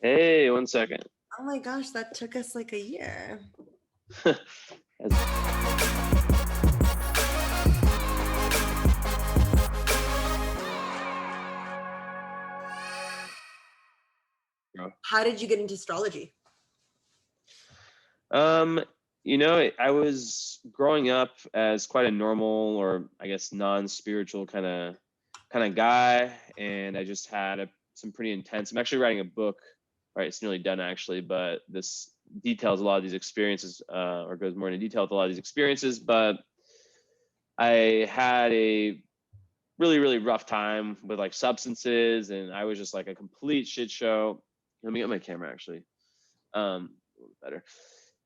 Hey, 1 second. Oh my gosh, that took us like a year. How did you get into astrology? I was growing up as quite a normal, or I guess non-spiritual kind of guy, and I just had some pretty intense. I'm actually writing a book, right? It's nearly done actually, but this details a lot of these experiences, or goes more into detail with a lot of these experiences. But I had a really, really rough time with like substances, and I was just like a complete shit show. Let me get my camera actually. A little better.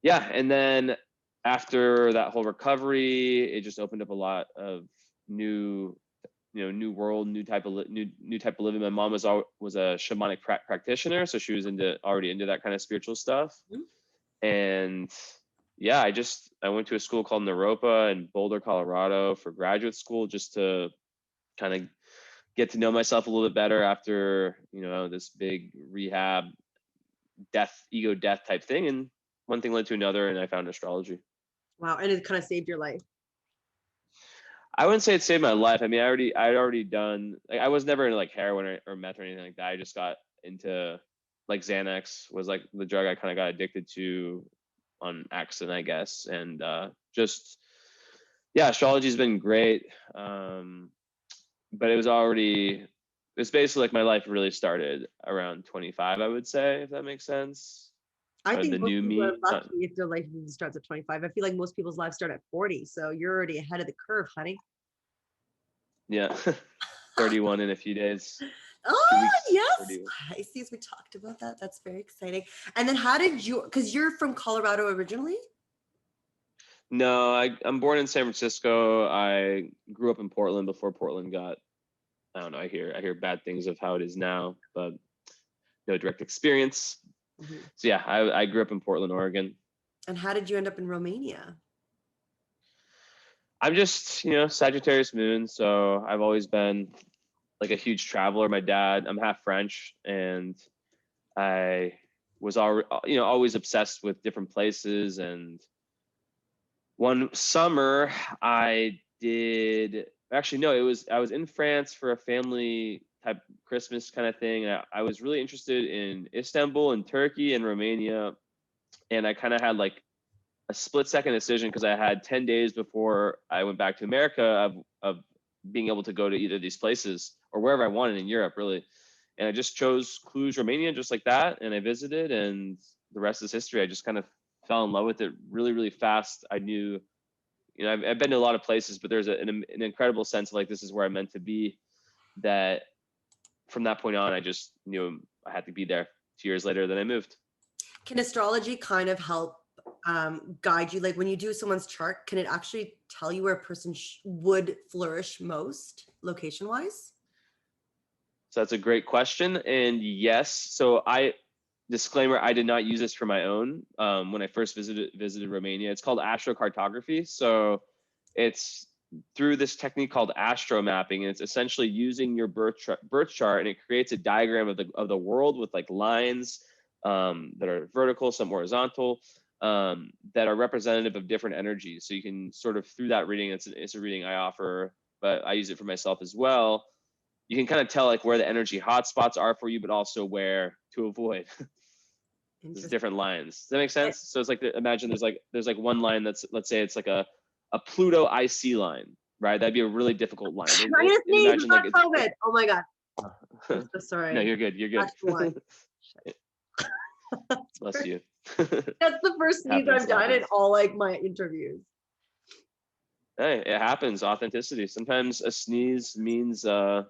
Yeah, and then after that whole recovery, it just opened up a lot of new world, new type of living. My mom was a shamanic practitioner, so she was already into that kind of spiritual stuff. And yeah, I went to a school called Naropa in Boulder, Colorado for graduate school, just to kind of get to know myself a little bit better after this big rehab ego death type thing. And one thing led to another, and I found astrology. Wow, and it kind of saved your life. I wouldn't say it saved my life. I mean, I'd already done, like, I was never into like heroin or meth or anything like that. I just got into, like, Xanax was like the drug I kind of got addicted to on accident, I guess. And astrology's been great. But it's basically like my life really started around 25, I would say, if that makes sense. I think most people are lucky if their life starts at 25. I feel like most people's lives start at 40. So you're already ahead of the curve, honey. Yeah. 31 in a few days. Oh, yes. Pisces, we talked about that. That's very exciting. And then how did you, because you're from Colorado originally? No, I'm born in San Francisco. I grew up in Portland before Portland got, I don't know, I hear bad things of how it is now, but no direct experience. Mm-hmm. So yeah, I grew up in Portland, Oregon. And how did you end up in Romania? I'm just, Sagittarius moon. So I've always been like a huge traveler. My dad, I'm half French, and I was always obsessed with different places. And one summer I was in France for a family type Christmas kind of thing. I was really interested in Istanbul and Turkey and Romania. And I kind of had like a split second decision, because I had 10 days before I went back to America of being able to go to either of these places or wherever I wanted in Europe, really. And I just chose Cluj, Romania, just like that. And I visited, and the rest is history. I just kind of fell in love with it really, really fast. I knew, I've been to a lot of places, but there's an incredible sense of like, this is where I'm meant to be, that from that point on, I just knew I had to be there. 2 years later, then I moved. Can astrology kind of help guide you? Like when you do someone's chart, can it actually tell you where a person would flourish most location wise? So that's a great question. And yes, so disclaimer, I did not use this for my own. When I first visited Romania, it's called astrocartography. So it's through this technique called astro mapping, and it's essentially using your birth chart, and it creates a diagram of the world with like lines that are vertical, some horizontal, that are representative of different energies. So you can sort of, through that reading, it's a reading I offer, but I use it for myself as well. You can kind of tell like where the energy hotspots are for you, but also where to avoid. There's different lines. Does that make sense? So it's like, imagine there's like one line that's, let's say it's like a Pluto IC line, right? That'd be a really difficult line. Imagine like COVID. Oh my God. I'm so sorry. No, you're good. You're good. Bless you. That's the first sneeze I've done in all like my interviews. Hey, it happens. Authenticity. Sometimes a sneeze means that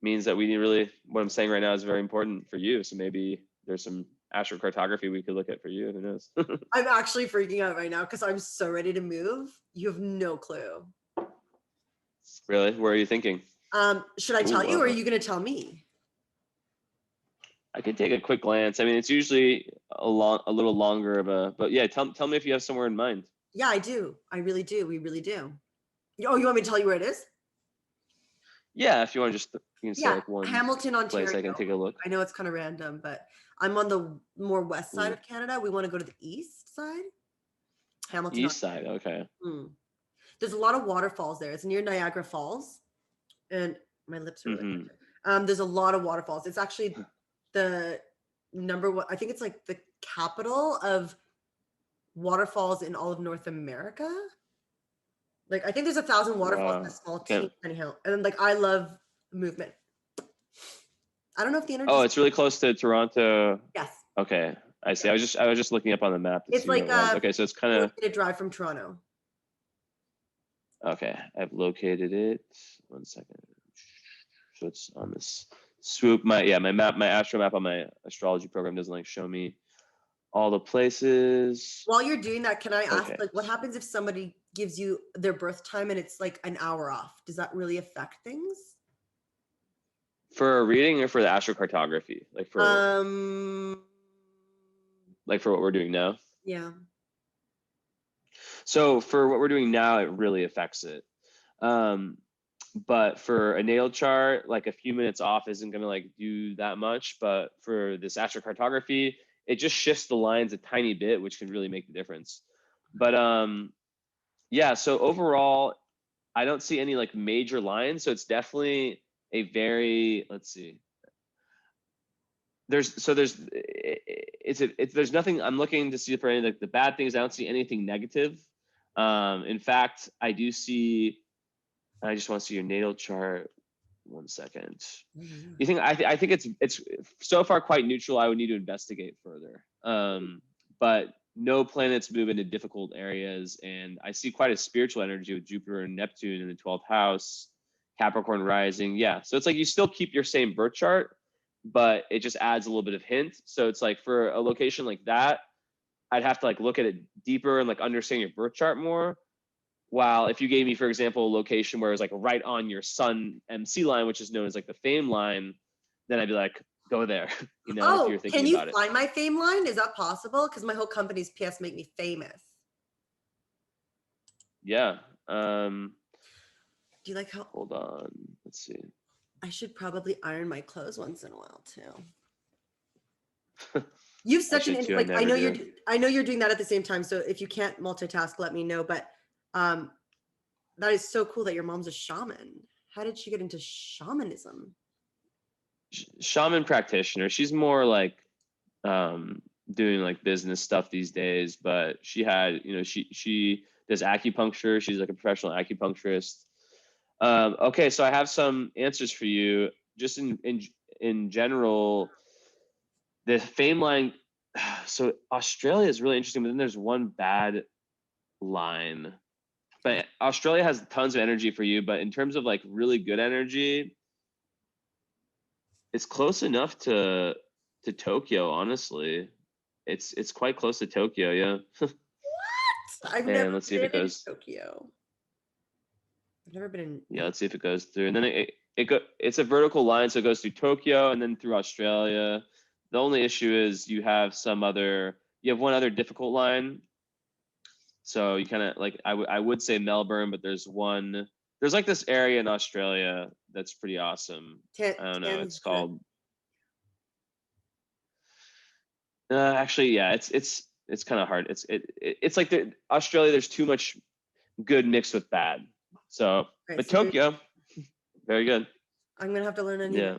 we need really, what I'm saying right now is very important for you. So maybe there's some astrocartography we could look at for you. Who knows? I'm actually freaking out right now because I'm so ready to move. You have no clue. Really? Where are you thinking? Should I tell you, or are you going to tell me? I could take a quick glance. I mean, it's usually a little longer of a, but yeah, tell me if you have somewhere in mind. Yeah, I do. I really do. We really do. Oh, you want me to tell you where it is? Yeah, if you want to just you can say Yeah, like one Hamilton, place I can Ontario. take a look. I know it's kind of random, but I'm on the more west side Mm. of Canada. We want to go to the east side. Hamilton, East Ontario. side, okay. There's a lot of waterfalls there. It's near Niagara Falls, and my lips are really Mm-hmm. there's a lot of waterfalls. It's actually the number one. I think it's like the capital of waterfalls in all of North America. Like I think there's 1,000 waterfalls in a Wow. small Okay. teeny tiny hill. And then like I love movement. I don't know if the Oh, energy. it's really close to Toronto. Yes. Okay, I see. I was just looking up on the map to It's see where like it was. Okay, so it's kind of a drive from Toronto. okay. I've located it. 1 second. So it's on this swoop. My astro map on my astrology program doesn't like show me all the places. While you're doing that, can I ask Okay. like what happens if somebody gives you their birth time and it's like an hour off? Does that really affect things? For a reading or for the astrocartography? Like for what we're doing now? Yeah. So for what we're doing now, it really affects it. But for a natal chart, like a few minutes off isn't gonna like do that much. But for this astrocartography, it just shifts the lines a tiny bit, which can really make the difference. But yeah, so overall, I don't see any like major lines. So it's definitely a very, let's see. There's nothing. I'm looking to see for any like the bad things. I don't see anything negative. In fact, I do see. I just want to see your natal chart. 1 second. You think I think it's so far quite neutral. I would need to investigate further. But no planets move into difficult areas, and I see quite a spiritual energy with Jupiter and Neptune in the 12th house, Capricorn rising. Yeah, so it's like you still keep your same birth chart, but it just adds a little bit of hint. So it's like for a location like that, I'd have to like look at it deeper and like understand your birth chart more. While if you gave me, for example, a location where it was like right on your sun MC line, which is known as like the fame line, then I'd be like, go there, you know, if you're Oh, can thinking you about it. find my fame line? Is that possible? Because my whole company's PS make me famous. Yeah. Do you like how Hold on. Let's see. I should probably iron my clothes once in a while too. You've such an too, like I know do. I know you're doing that at the same time. So if you can't multitask, let me know. But that is so cool that your mom's a shaman. How did she get into shamanism? Shaman practitioner. She's more like doing like business stuff these days, but she had, you know, she does acupuncture. She's like a professional acupuncturist. Okay, so I have some answers for you. Just in general, the fame line. So Australia is really interesting, but then there's one bad line. But Australia has tons of energy for you. But in terms of like really good energy, it's close enough to Tokyo. Honestly, it's quite close to Tokyo. Yeah. What? I've And never let's see if it been in goes. Tokyo. I've never been in. Yeah, let's see if it goes through. And then it's a vertical line, so it goes through Tokyo and then through Australia. The only issue is you have one other difficult line. So you kind of like I would say Melbourne, but there's like this area in Australia that's pretty awesome. I don't know. It's called. Actually, yeah, it's kind of hard. It's like Australia. There's too much good mixed with bad. So, but so Tokyo, very good. I'm gonna have to learn a new. Yeah.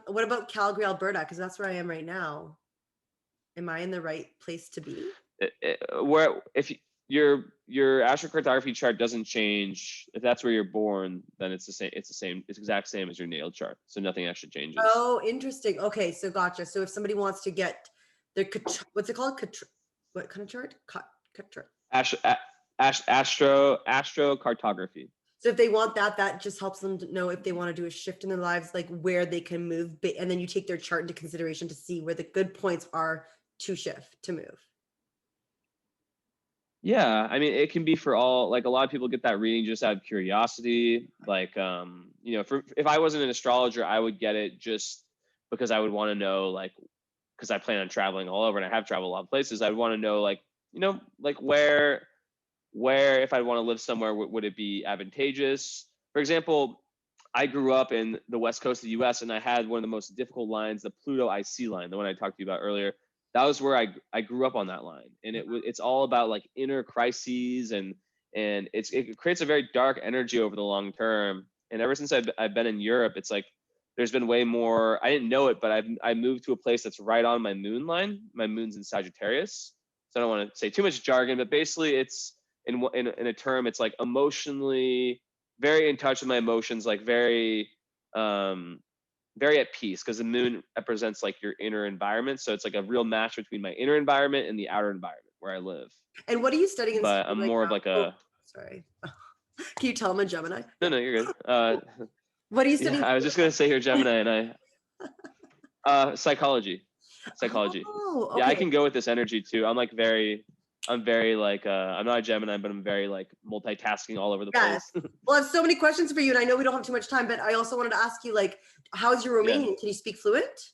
What about Calgary, Alberta? Because that's where I am right now. Am I in the right place to be? Where if your astrocartography chart doesn't change, if that's where you're born, then it's the same. It's exact same as your natal chart. So nothing actually changes. Oh, interesting. Okay, so gotcha. So if somebody wants to get their what's it called? What kind of chart? Astrocartography. So if they want that, that just helps them to know if they want to do a shift in their lives, like where they can move, and then you take their chart into consideration to see where the good points are to shift, to move. Yeah, I mean, it can be for all, like a lot of people get that reading just out of curiosity. Like, you know, if I wasn't an astrologer, I would get it just because I would want to know, like, because I plan on traveling all over and I have traveled a lot of places. I'd want to know, like, you know, like where if I want to live somewhere, would it be advantageous? For example, I grew up in the West Coast of the US, and I had one of the most difficult lines, the Pluto IC line, the one I talked to you about earlier. That was where I grew up on that line. And it's all about like inner crises, and it creates a very dark energy over the long term. And ever since I've been in Europe, it's like there's been way more. I didn't know it, but I moved to a place that's right on my moon line. My moon's in Sagittarius. So I don't want to say too much jargon, but basically it's in a term, it's like emotionally very in touch with my emotions, like very very at peace, because the moon represents like your inner environment. So it's like a real match between my inner environment and the outer environment where I live. And what are you studying in But school I'm right more of now? like a Sorry. Can you tell I'm a Gemini? no, you're good. What are you studying? Yeah, I was just gonna say you're Gemini, and psychology. Oh, okay. Yeah, I can go with this energy too. I'm very like I'm not a Gemini, but I'm very like multitasking all over the Yes. place. Well, I have so many questions for you, and I know we don't have too much time, but I also wanted to ask you, like, how's your Romanian? Yeah. Can you speak fluent?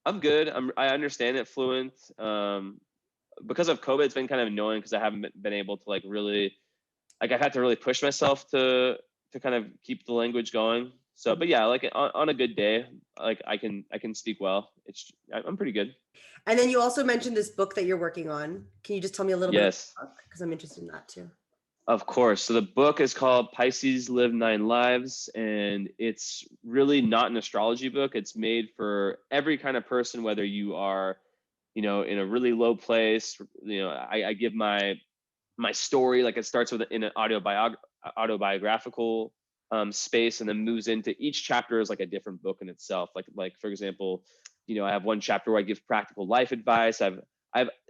I'm good. I understand it fluent. Because of COVID, it's been kind of annoying because I haven't been able to like really, like I've had to really push myself to kind of keep the language going. So, but yeah, like on a good day, like I can speak well. I'm pretty good. And then you also mentioned this book that you're working on. Can you just tell me a little bit Yes, about it? Because I'm interested in that too. of course. So the book is called Pisces Live 9 Lives, and it's really not an astrology book. It's made for every kind of person, whether you are, in a really low place. I give my story, like it starts with in an autobiographical space, and then moves into each chapter is like a different book in itself. Like for example, I have one chapter where I give practical life advice. I've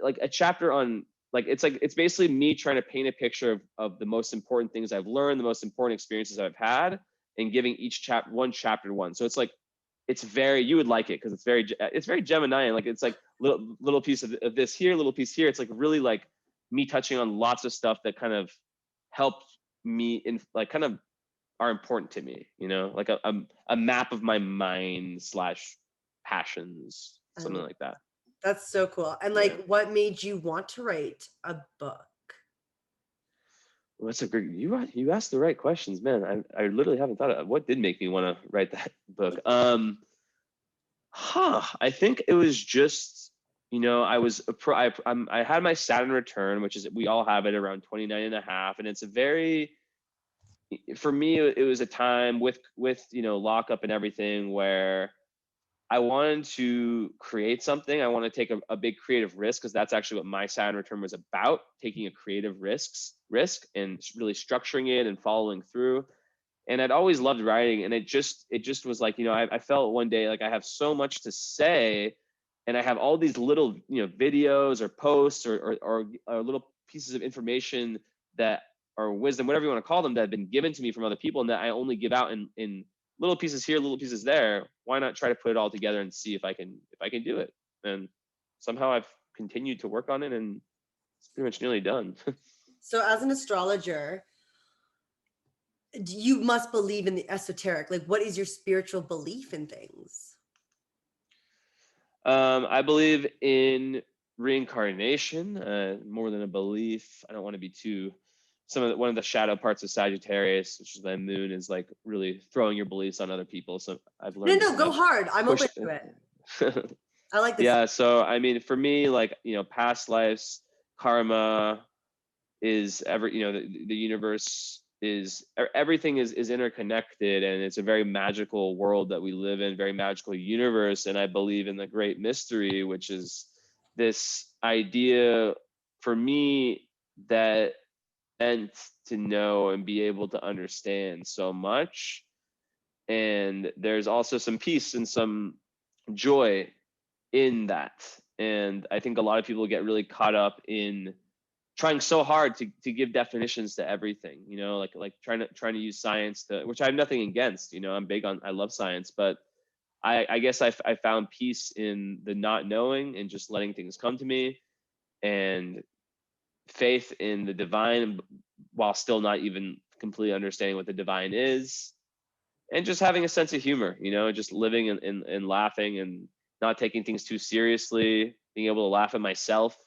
like a chapter on it's basically me trying to paint a picture of the most important things I've learned, the most important experiences I've had, and giving each one chapter one. So it's like it's very, you would like it because it's very Gemini, like it's like little piece of this here, little piece here. It's like really like me touching on lots of stuff that kind of helped me in like kind of are important to me, like a map of my mind / passions, something like that. That's so cool. And like, what made you want to write a book? Well, that's a great, you asked the right questions, man. I literally haven't thought of what did make me want to write that book. I think it was just, I had my Saturn return, which is, we all have it around 29 and a half. And it's for me, it was a time with lockup and everything where I wanted to create something. I want to take a big creative risk, because that's actually what my Saturn return was about, taking a creative risk and really structuring it and following through. And I'd always loved writing, and it just was like, I felt one day like I have so much to say, and I have all these little videos or posts or little pieces of information that or wisdom, whatever you want to call them, that have been given to me from other people, and that I only give out in little pieces here, little pieces there. Why not try to put it all together and see if I can do it? And somehow I've continued to work on it, and it's pretty much nearly done. So as an astrologer, you must believe in the esoteric. Like, what is your spiritual belief in things? I believe in reincarnation, more than a belief. I don't want to be too. One of the shadow parts of Sagittarius, which is my moon, is like really throwing your beliefs on other people. So I've learned. No, go hard. I'm open to it. I like this. Yeah. So I mean, for me, like past lives, karma is the universe is everything is interconnected, and it's a very magical world that we live in, very magical universe. And I believe in the great mystery, which is this idea for me that meant to know and be able to understand so much. And there's also some peace and some joy in that. And I think a lot of people get really caught up in trying so hard to give definitions to everything, like trying to use science which I have nothing against. I love science, but I guess I found peace in the not knowing and just letting things come to me, and faith in the divine while still not even completely understanding what the divine is, and just having a sense of humor, just living and laughing and not taking things too seriously, being able to laugh at myself.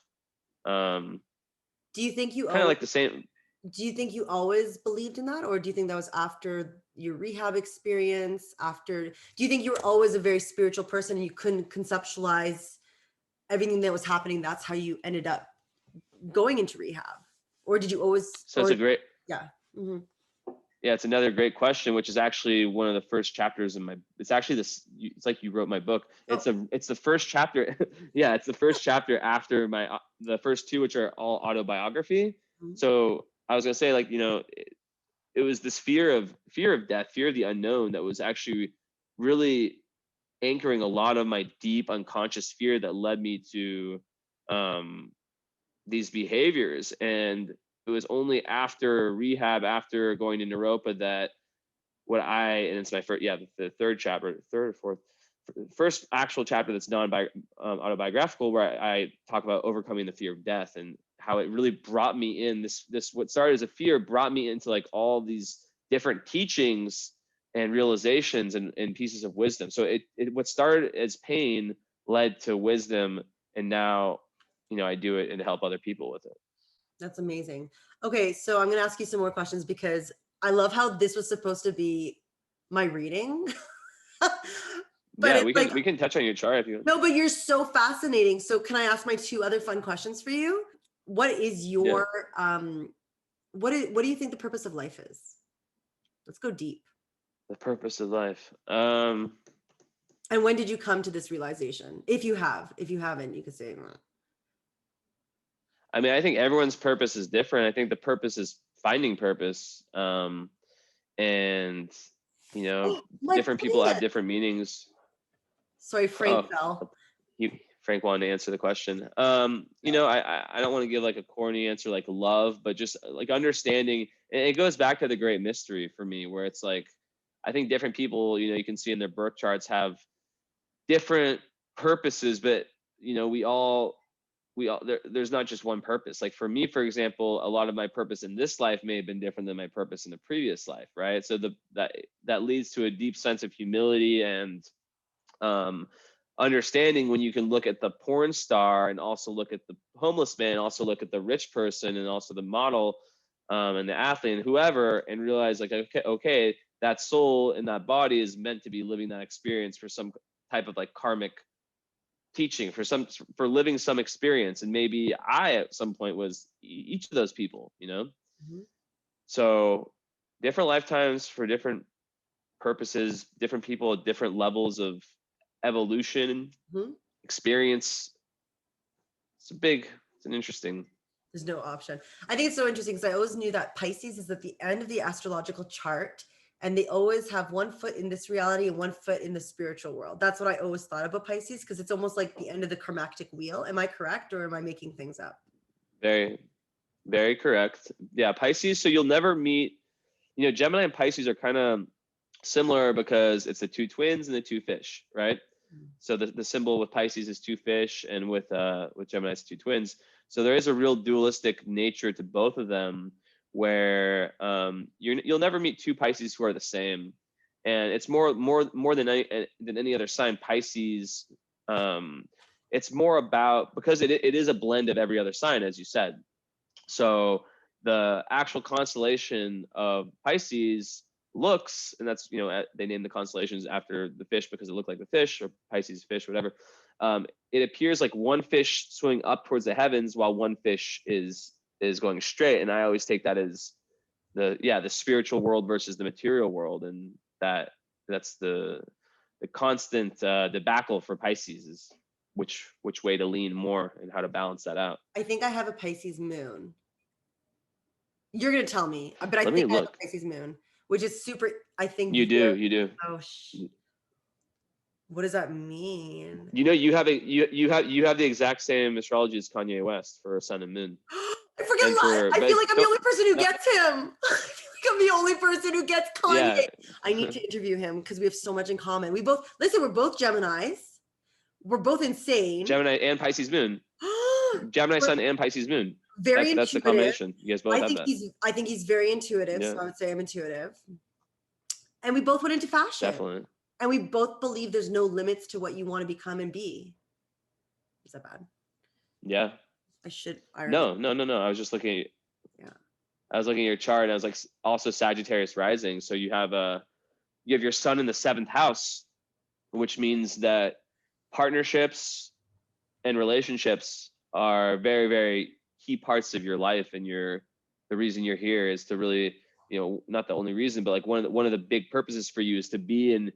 Do you think you kind of like the same? Do you think you always believed in that, or do you think that was after your rehab experience? Do you think you were always a very spiritual person and you couldn't conceptualize everything that was happening? That's how you ended up going into rehab, or did you always? So it's a great, Yeah. Mm-hmm. yeah, it's another great question, which is actually one of the first chapters in my, it's actually this, it's like you wrote my book. It's the first chapter. Yeah, it's the first chapter after the first two, which are all autobiography. Mm-hmm. So I was gonna say, like, it was this fear of death, fear of the unknown, that was actually really anchoring a lot of my deep unconscious fear that led me to these behaviors. And it was only after rehab, after going to Naropa, that and it's my first, the third chapter, third or fourth, first actual chapter that's autobiographical, where I talk about overcoming the fear of death, and how it really brought me in this what started as a fear brought me into like all these different teachings and realizations and pieces of wisdom. So what started as pain led to wisdom, and now I do it and help other people with it. That's amazing. Okay, so I'm going to ask you some more questions because I love how this was supposed to be my reading. But yeah, we can touch on your chart if you. No, but you're so fascinating. So can I ask my two other fun questions for you? What is your what do you think the purpose of life is? Let's go deep. The purpose of life. And when did you come to this realization? If you haven't, you could say. I mean, I think everyone's purpose is different. I think the purpose is finding purpose. And different people have different meanings. Sorry, Frank fell. Frank wanted to answer the question. I don't want to give like a corny answer like love, but just like understanding. And it goes back to the great mystery for me, where it's like, I think different people, you can see in their birth charts, have different purposes, but there's not just one purpose. Like for me, for example, a lot of my purpose in this life may have been different than my purpose in the previous life, right? So that leads to a deep sense of humility and understanding, when you can look at the porn star and also look at the homeless man, also look at the rich person and also the model and the athlete and whoever, and realize like, okay, that soul in that body is meant to be living that experience for some type of like karmic teaching, for living some experience. And maybe I at some point was each of those people, Mm-hmm. So different lifetimes for different purposes, different people at different levels of evolution, experience. It's an interesting. There's no option. I think it's so interesting because I always knew that Pisces is at the end of the astrological chart, and they always have one foot in this reality and one foot in the spiritual world. That's what I always thought about Pisces, because it's almost like the end of the climactic wheel. Am I correct, or am I making things up? Very, very correct. Yeah, Pisces. So you'll never meet, Gemini and Pisces are kind of similar because it's the two twins and the two fish, right? So the symbol with Pisces is two fish, and with Gemini it's two twins. So there is a real dualistic nature to both of them, where you'll never meet two Pisces who are the same. And it's more than any other sign. Pisces, it's more about, because it is a blend of every other sign, as you said. So the actual constellation of Pisces looks, and that's, they named the constellations after the fish because it looked like the fish, or Pisces fish, whatever. It appears like one fish swimming up towards the heavens while one fish is going straight. And I always take that as the spiritual world versus the material world. And that's the constant debacle for Pisces, is which way to lean more and how to balance that out. I think I have a Pisces moon. You're going to tell me, but I Let think me I have look. a Pisces moon, which is super, I think. You do. Oh, what does that mean? You have the exact same astrology as Kanye West for sun and moon. I feel like I'm the only person who gets him. I feel like I'm the only person who gets Kanye. Yeah. I need to interview him because we have so much in common. We're both Geminis. We're both insane. Gemini and Pisces moon. Gemini sun and Pisces moon. Very that's the combination. You guys both have that. I think he's very intuitive. Yeah. So I would say I'm intuitive. And we both went into fashion. Definitely. And we both believe there's no limits to what you want to become and be. Is that bad? Yeah. I should. No. I was just looking at you. Yeah. I was looking at your chart and I was like, also Sagittarius rising. So you have your sun in the 7th house, which means that partnerships and relationships are very, very key parts of your life. And the reason you're here is to really, not the only reason, but like one of the big purposes for you is to be in,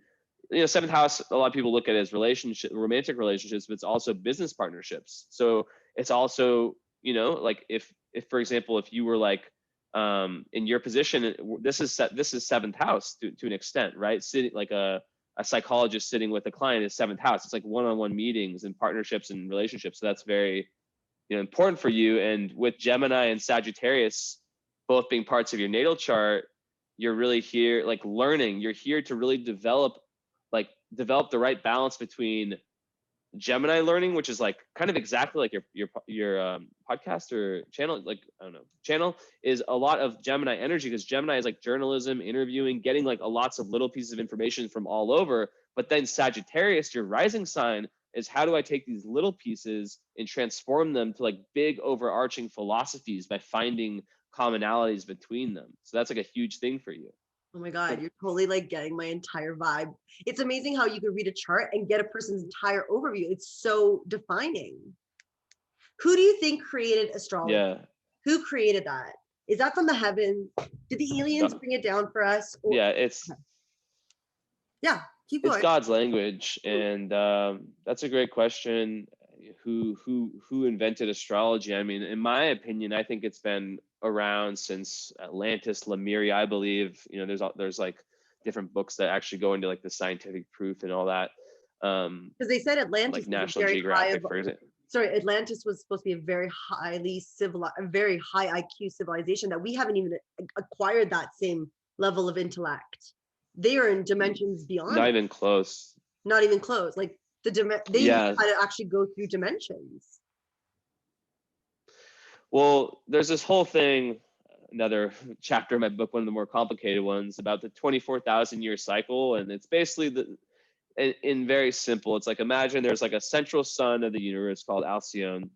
7th house. A lot of people look at it as romantic relationships, but it's also business partnerships. So it's also, like if for example, if you were like, in your position, this is 7th house to an extent, right? Sitting like a psychologist sitting with a client is 7th house. It's like one-on-one meetings and partnerships and relationships. So that's very, important for you. And with Gemini and Sagittarius both being parts of your natal chart, you're really here like learning. You're here to really develop the right balance between Gemini learning, which is like kind of exactly like your podcast or channel, like I don't know, channel is a lot of Gemini energy, because Gemini is like journalism, interviewing, getting like lots of little pieces of information from all over. But then Sagittarius, your rising sign, is how do I take these little pieces and transform them to like big overarching philosophies by finding commonalities between them. So that's like a huge thing for you. Oh my God, you're totally like getting my entire vibe. It's amazing how you could read a chart and get a person's entire overview. It's so defining. Who do you think created astrology? Yeah. Who created that? Is that from the heavens? Did the aliens bring it down for us? Or... Yeah, it's keep going. It's God's language, and that's a great question. Who invented astrology? I mean, in my opinion, I think it's been around since Atlantis, Lemuria. I believe, there's like different books that actually go into like the scientific proof and all that. Because they said Atlantis, like National Geographic, for example. Sorry, Atlantis was supposed to be a very highly civilized, a very high IQ civilization that we haven't even acquired that same level of intellect. They are in dimensions beyond. Not even close. Not even close. Like they had to actually go through dimensions. Well, there's this whole thing, another chapter in my book, one of the more complicated ones, about the 24,000 year cycle. And it's basically in very simple, it's like, imagine there's like a central sun of the universe called Alcyone,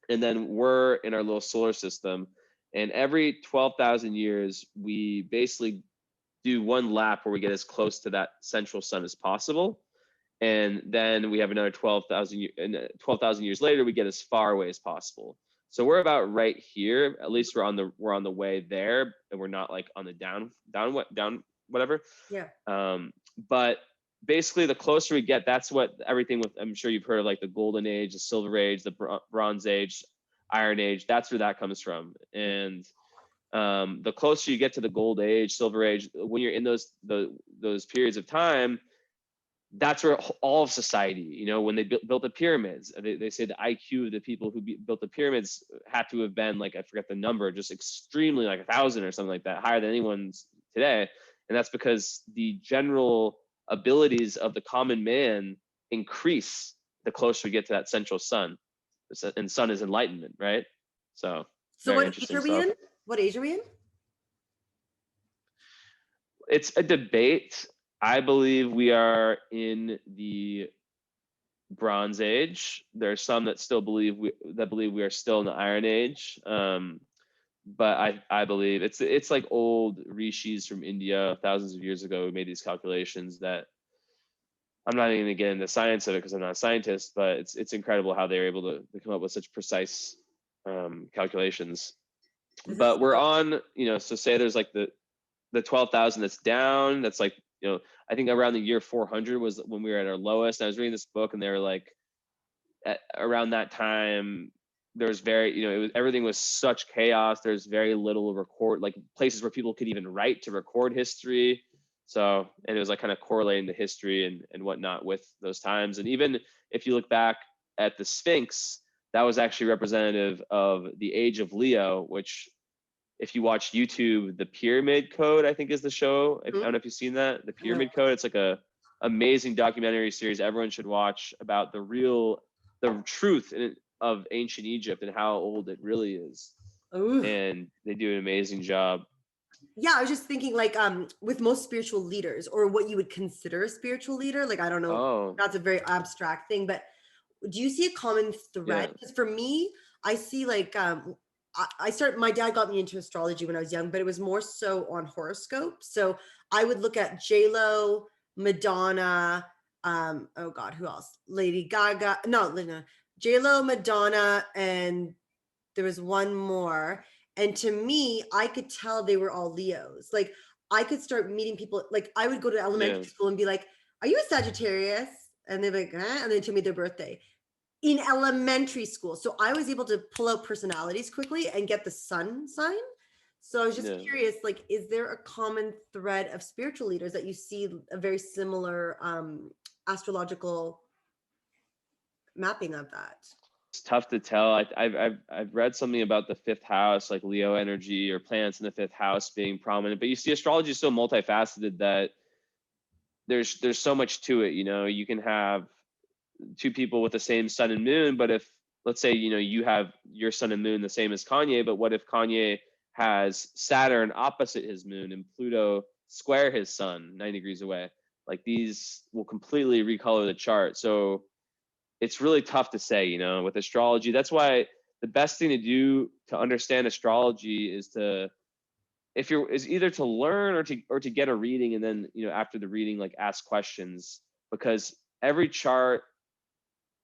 and then we're in our little solar system. And every 12,000 years, we basically do one lap where we get as close to that central sun as possible. And then we have another 12,000 years later, we get as far away as possible. So we're about right here. At least we're on the way there, and we're not like on the down whatever. Yeah. But basically, the closer we get, that's what everything with. I'm sure you've heard of like the Golden Age, the Silver Age, the Bronze Age, Iron Age. That's where that comes from. And the closer you get to the Gold Age, Silver Age, when you're in those periods of time, that's where all of society, when they built the pyramids, they say the IQ of the people who built the pyramids had to have been like, I forget the number, just extremely like 1,000 or something like that, higher than anyone's today. And that's because the general abilities of the common man increase the closer we get to that central sun. And sun is enlightenment, right? So what age are we in? What age are we in? It's a debate. I believe we are in the Bronze Age. There are some that still believe we are still in the Iron Age. But I believe it's like old rishis from India thousands of years ago who made these calculations that I'm not even going to get into the science of it because I'm not a scientist, but it's incredible how they're able to come up with such precise calculations. But we're on, so say there's like the 12,000 that's down, that's like, I think around the year 400 was when we were at our lowest. And I was reading this book and they were like, around that time, there's everything was such chaos. There's very little record, like places where people could even write to record history. So, and it was like kind of correlating the history and whatnot with those times. And even if you look back at the Sphinx, that was actually representative of the age of Leo, which if you watch YouTube, The Pyramid Code, I think is the show. I don't know if you've seen that. The Pyramid Code. It's like a amazing documentary series everyone should watch about the truth of ancient Egypt and how old it really is. Ooh. And they do an amazing job. Yeah, I was just thinking like with most spiritual leaders, or what you would consider a spiritual leader, like I don't know, that's a very abstract thing, but do you see a common thread? Because for me, I see like my dad got me into astrology when I was young, but it was more so on horoscope. So I would look at J-Lo, Madonna, oh God, who else? Lady Gaga, no, J-Lo, Madonna, and there was one more. And to me, I could tell they were all Leos. Like I could start meeting people. Like I would go to elementary school and be like, "Are you a Sagittarius?" And they're like, and they tell me their birthday in elementary school. So I was able to pull out personalities quickly and get the sun sign. So I was just curious, like, is there a common thread of spiritual leaders that you see a very similar astrological mapping of that? It's tough to tell. I've read something about the fifth house, like Leo energy or planets in the fifth house being prominent. But you see, astrology is so multifaceted that there's so much to it. You know, you can have two people with the same sun and moon, but if, let's say, you know, you have your sun and moon the same as Kanye, but what if Kanye has Saturn opposite his moon and Pluto square his sun 90 degrees away? Like these will completely recolor the chart. So it's really tough to say, you know, with astrology. That's why the best thing to do to understand astrology is either to learn or to get a reading, and then, you know, after the reading, like ask questions, because every chart,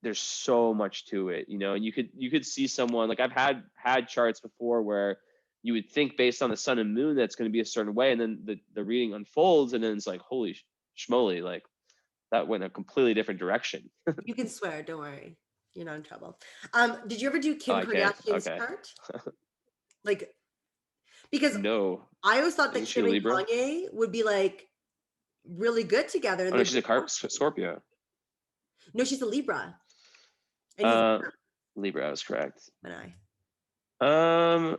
there's so much to it, you know. And you could see someone, like I've had charts before where you would think based on the sun and moon that's going to be a certain way, and then the reading unfolds, and then it's like, holy schmoly, like that went a completely different direction. You can swear, don't worry. You're not in trouble. Did you ever do Kim I can't. Kardashian's Okay. chart? Like, because No. I always thought that Isn't she a Kim and Libra? Kanye would be like really good together. Oh no, she's a Scorpio. No, she's a Libra. And he's Libra, I was correct. and I.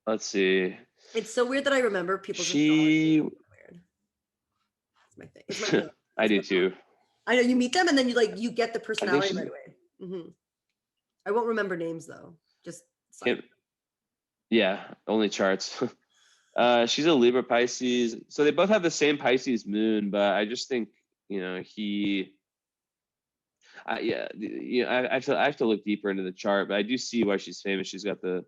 Let's see. It's so weird that I remember people's She. weird. It's my thing. It's my thing. I do too. I know you meet them and then you get the personality right away. Mm-hmm. I won't remember names though. Just yeah, only charts. She's a Libra Pisces, so they both have the same Pisces moon, but I just think, you know, I have to look deeper into the chart, but I do see why she's famous. She's got the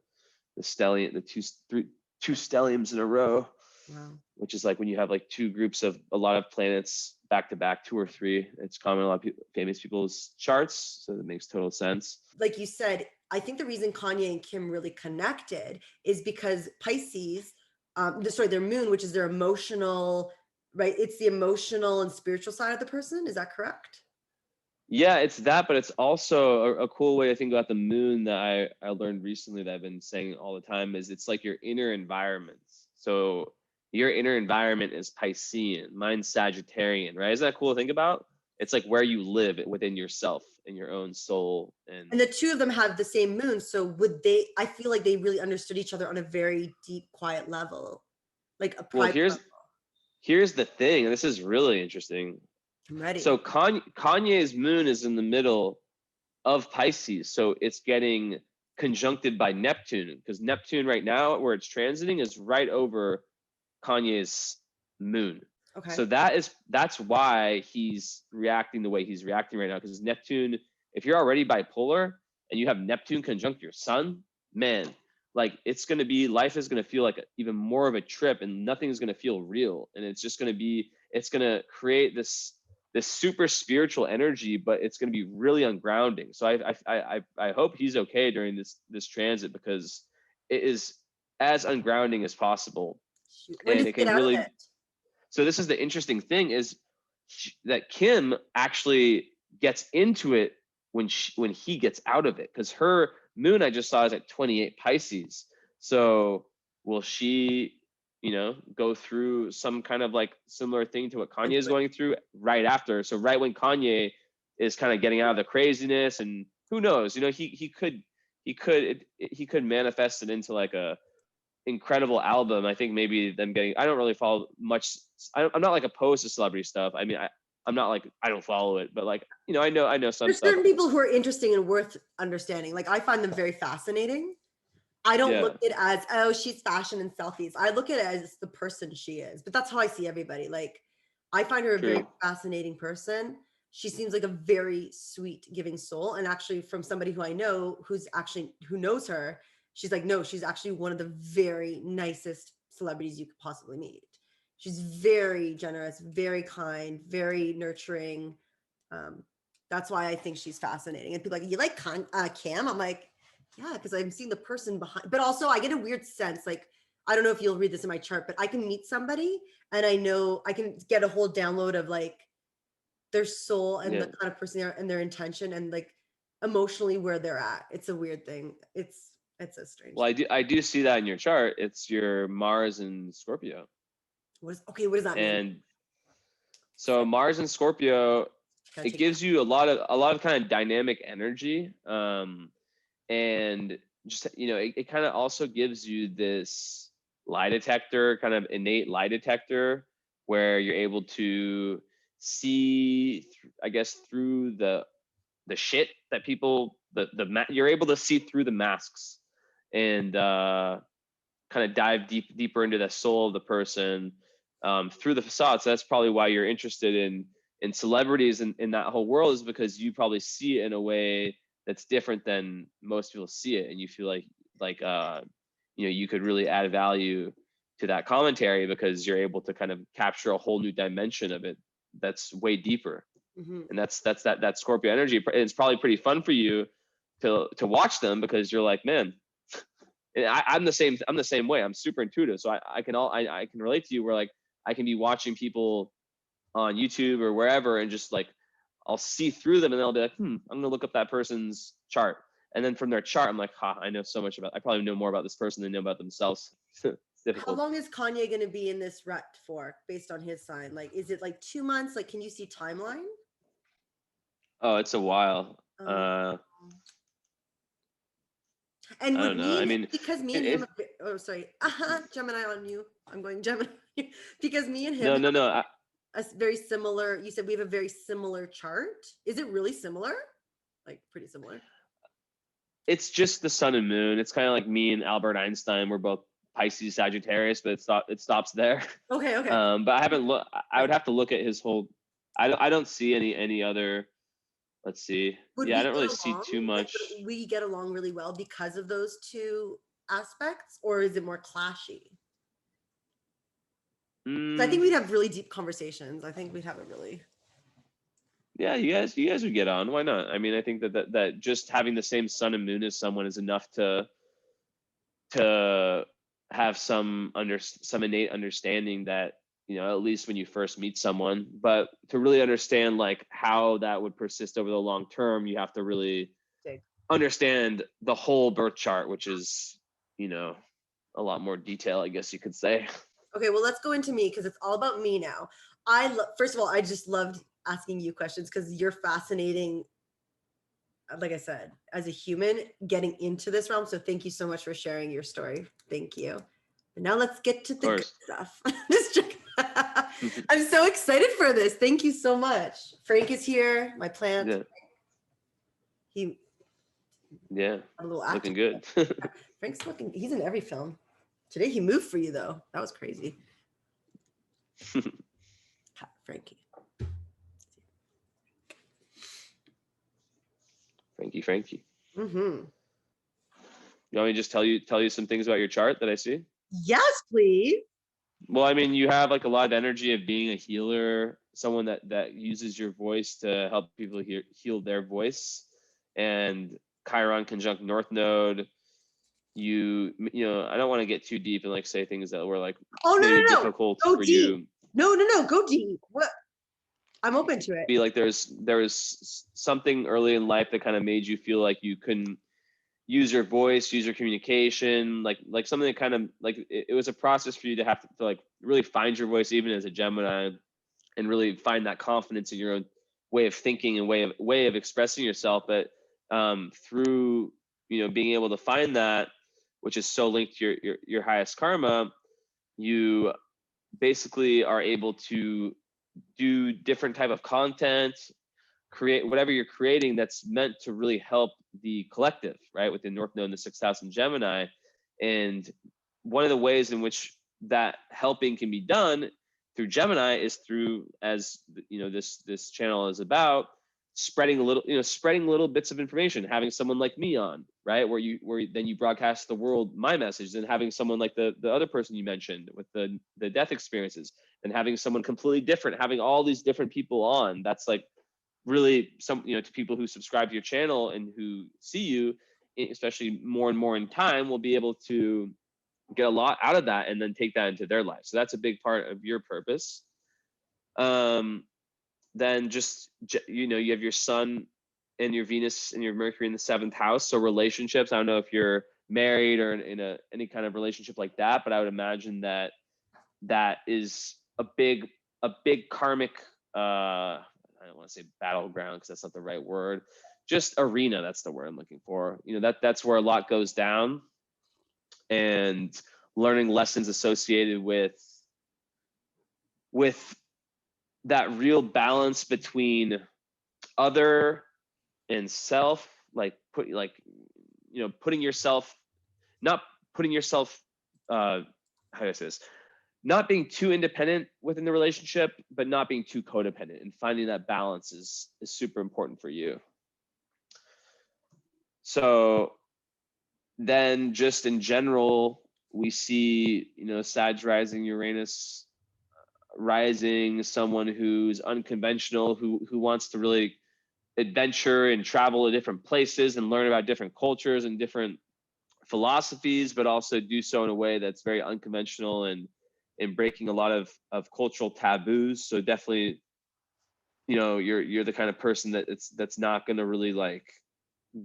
stellium, the two stelliums in a row. Wow. Which is like when you have like two groups of a lot of planets back to back, 2 or 3. It's common in a lot of famous people's charts, so that makes total sense. Like you said, I think the reason Kanye and Kim really connected is because Pisces, their moon, which is their emotional, right? It's the emotional and spiritual side of the person. Is that correct? Yeah, it's that, but it's also a cool way to think about the moon that I learned recently that I've been saying all the time is it's like your inner environment. So your inner environment is Piscean, mine's Sagittarian, right? Isn't that cool to think about? It's like where you live within yourself and your own soul. And the two of them have the same moon. So I feel like they really understood each other on a very deep, quiet level, like a private level. Here's the thing, and this is really interesting. I'm ready. So Kanye's moon is in the middle of Pisces. So it's getting conjuncted by Neptune, because Neptune right now, where it's transiting, is right over Kanye's moon. Okay. So that's why he's reacting the way he's reacting right now, because Neptune, if you're already bipolar and you have Neptune conjunct your sun, man, like life is going to feel like even more of a trip, and nothing's going to feel real. And it's going to create this super spiritual energy, but it's going to be really ungrounding. So I hope he's okay during this transit, because it is as ungrounding as possible. And it can really. So this is the interesting thing, is that Kim actually gets into it when he gets out of it, because her moon I just saw is at 28 Pisces. So will she, you know, go through some kind of like similar thing to what Kanye is going through right after? So right when Kanye is kind of getting out of the craziness, and who knows, you know, he could manifest it into like a incredible album. I think maybe them getting, I don't really follow much. I'm not like opposed to celebrity stuff. I mean, I'm not like, I don't follow it, but like, you know, I know some There's stuff. certain people who are interesting and worth understanding. Like I find them very fascinating. I don't look at it as, oh, she's fashion and selfies. I look at it as the person she is, but that's how I see everybody. Like I find her a very fascinating person. She seems like a very sweet, giving soul. And actually from somebody who I know, who knows her, She's like, no, she's actually one of the very nicest celebrities you could possibly meet. She's very generous, very kind, very nurturing. That's why I think she's fascinating. And people are like, you like Cam? I'm like, yeah, because I'm seeing the person behind. But also, I get a weird sense. Like, I don't know if you'll read this in my chart, but I can meet somebody and I know I can get a whole download of like their soul and the kind of person they are and their intention and like emotionally where they're at. It's a weird thing. It's a strange. Well, I do see that in your chart. It's your Mars and Scorpio. What does that mean? And so Mars and Scorpio, it gives you a lot of kind of dynamic energy. And just, it kind of also gives you this lie detector, kind of innate lie detector, where you're able to see, I guess, through the shit that people, you're able to see through the masks and kind of dive deeper into the soul of the person through the facade. So that's probably why you're interested in celebrities in that whole world, is because you probably see it in a way that's different than most people see it, and you feel like you could really add value to that commentary because you're able to kind of capture a whole new dimension of it that's way deeper. And that's that Scorpio energy. And it's probably pretty fun for you to watch them because you're like, man, I'm the same way. I'm super intuitive, so I can relate to you, where like I can be watching people on YouTube or wherever and just like I'll see through them and they'll be like, I'm gonna look up that person's chart. And then from their chart, I'm like, I know so much I probably know more about this person than they know about themselves. It's difficult. How long is Kanye going to be in this rut for based on his sign? Like, is it like 2 months? Like, can you see timeline? Oh, it's a while. And I don't know. I mean, because me and him, Gemini on you. I'm going Gemini. Because me and him No. A very similar, you said we have a very similar chart. Is it really similar? Like pretty similar? It's just the sun and moon. It's kind of like me and Albert Einstein. We're both Pisces, Sagittarius, but it stops there. Okay. But I haven't looked. I would have to look at his whole. I don't see any other. Let's see. I don't really see too much. Like, we get along really well because of those two aspects, or is it more clashy? So I think we'd have really deep conversations. I think we'd have a really. Yeah, you guys would get on. Why not? I mean, I think that just having the same sun and moon as someone is enough to have some innate understanding that, at least when you first meet someone. But to really understand like how that would persist over the long term, you have to really understand the whole birth chart, which is, a lot more detail, I guess you could say. Okay, well, let's go into me because it's all about me now. First of all, I just loved asking you questions because you're fascinating. Like I said, as a human, getting into this realm. So thank you so much for sharing your story. Thank you. And now let's get to the good stuff. Just joking. I'm so excited for this. Thank you so much. Frank is here, my plant. Yeah. A little looking good. Frank's he's in every film. Today he moved for you though. That was crazy. Frankie. Frankie. Mm-hmm. You want me to just tell you some things about your chart that I see? Yes, please. Well, I mean, you have like a lot of energy of being a healer, someone that uses your voice to help people heal their voice. And Chiron conjunct North Node. I don't want to get too deep and like say things that were like difficult for you. No, go deep. What? I'm open to it. Be like there was something early in life that kind of made you feel like you couldn't use your voice, use your communication, like something that kind of like it was a process for you to have to like really find your voice, even as a Gemini, and really find that confidence in your own way of thinking and way of expressing yourself. But through being able to find that, which is so linked to your highest karma, you basically are able to do different type of content, create whatever you're creating that's meant to really help the collective, right? With the North Node and the 6th house in Gemini. And one of the ways in which that helping can be done through Gemini is through, as this channel is about, spreading little bits of information, having someone like me on, right, where then you broadcast the world my message, then having someone like the other person you mentioned with the death experiences, and having someone completely different, having all these different people on. That's like really some, to people who subscribe to your channel and who see you, especially more and more in time, will be able to get a lot out of that and then take that into their life. So that's a big part of your purpose. Then just, you have your sun and your Venus and your Mercury in the 7th house. So relationships, I don't know if you're married or in any kind of relationship like that, but I would imagine that is a big karmic, I don't want to say battleground because that's not the right word, just arena. That's the word I'm looking for. That's where a lot goes down, and learning lessons associated with that real balance between other and self, putting yourself, not putting yourself, how do I say this? Not being too independent within the relationship, but not being too codependent, and finding that balance is super important for you. So then just in general, we see, Sag rising, Uranus rising, someone who's unconventional, who wants to really adventure and travel to different places and learn about different cultures and different philosophies, but also do so in a way that's very unconventional and breaking a lot of cultural taboos. So definitely, you're the kind of person that's not going to really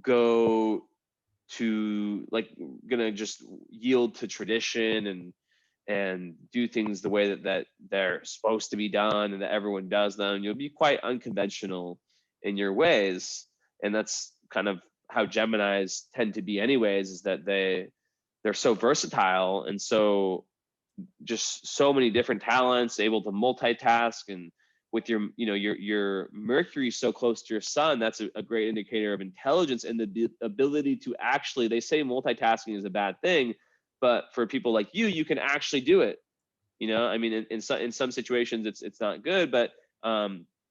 go to gonna just yield to tradition and do things the way that they're supposed to be done and that everyone does them. You'll be quite unconventional in your ways, and that's kind of how Geminis tend to be anyways, is that they're so versatile and so many different talents, able to multitask. And with your Mercury so close to your sun, that's a great indicator of intelligence and the ability to actually, they say multitasking is a bad thing, but for people like you can actually do it. I mean, in some situations it's not good, but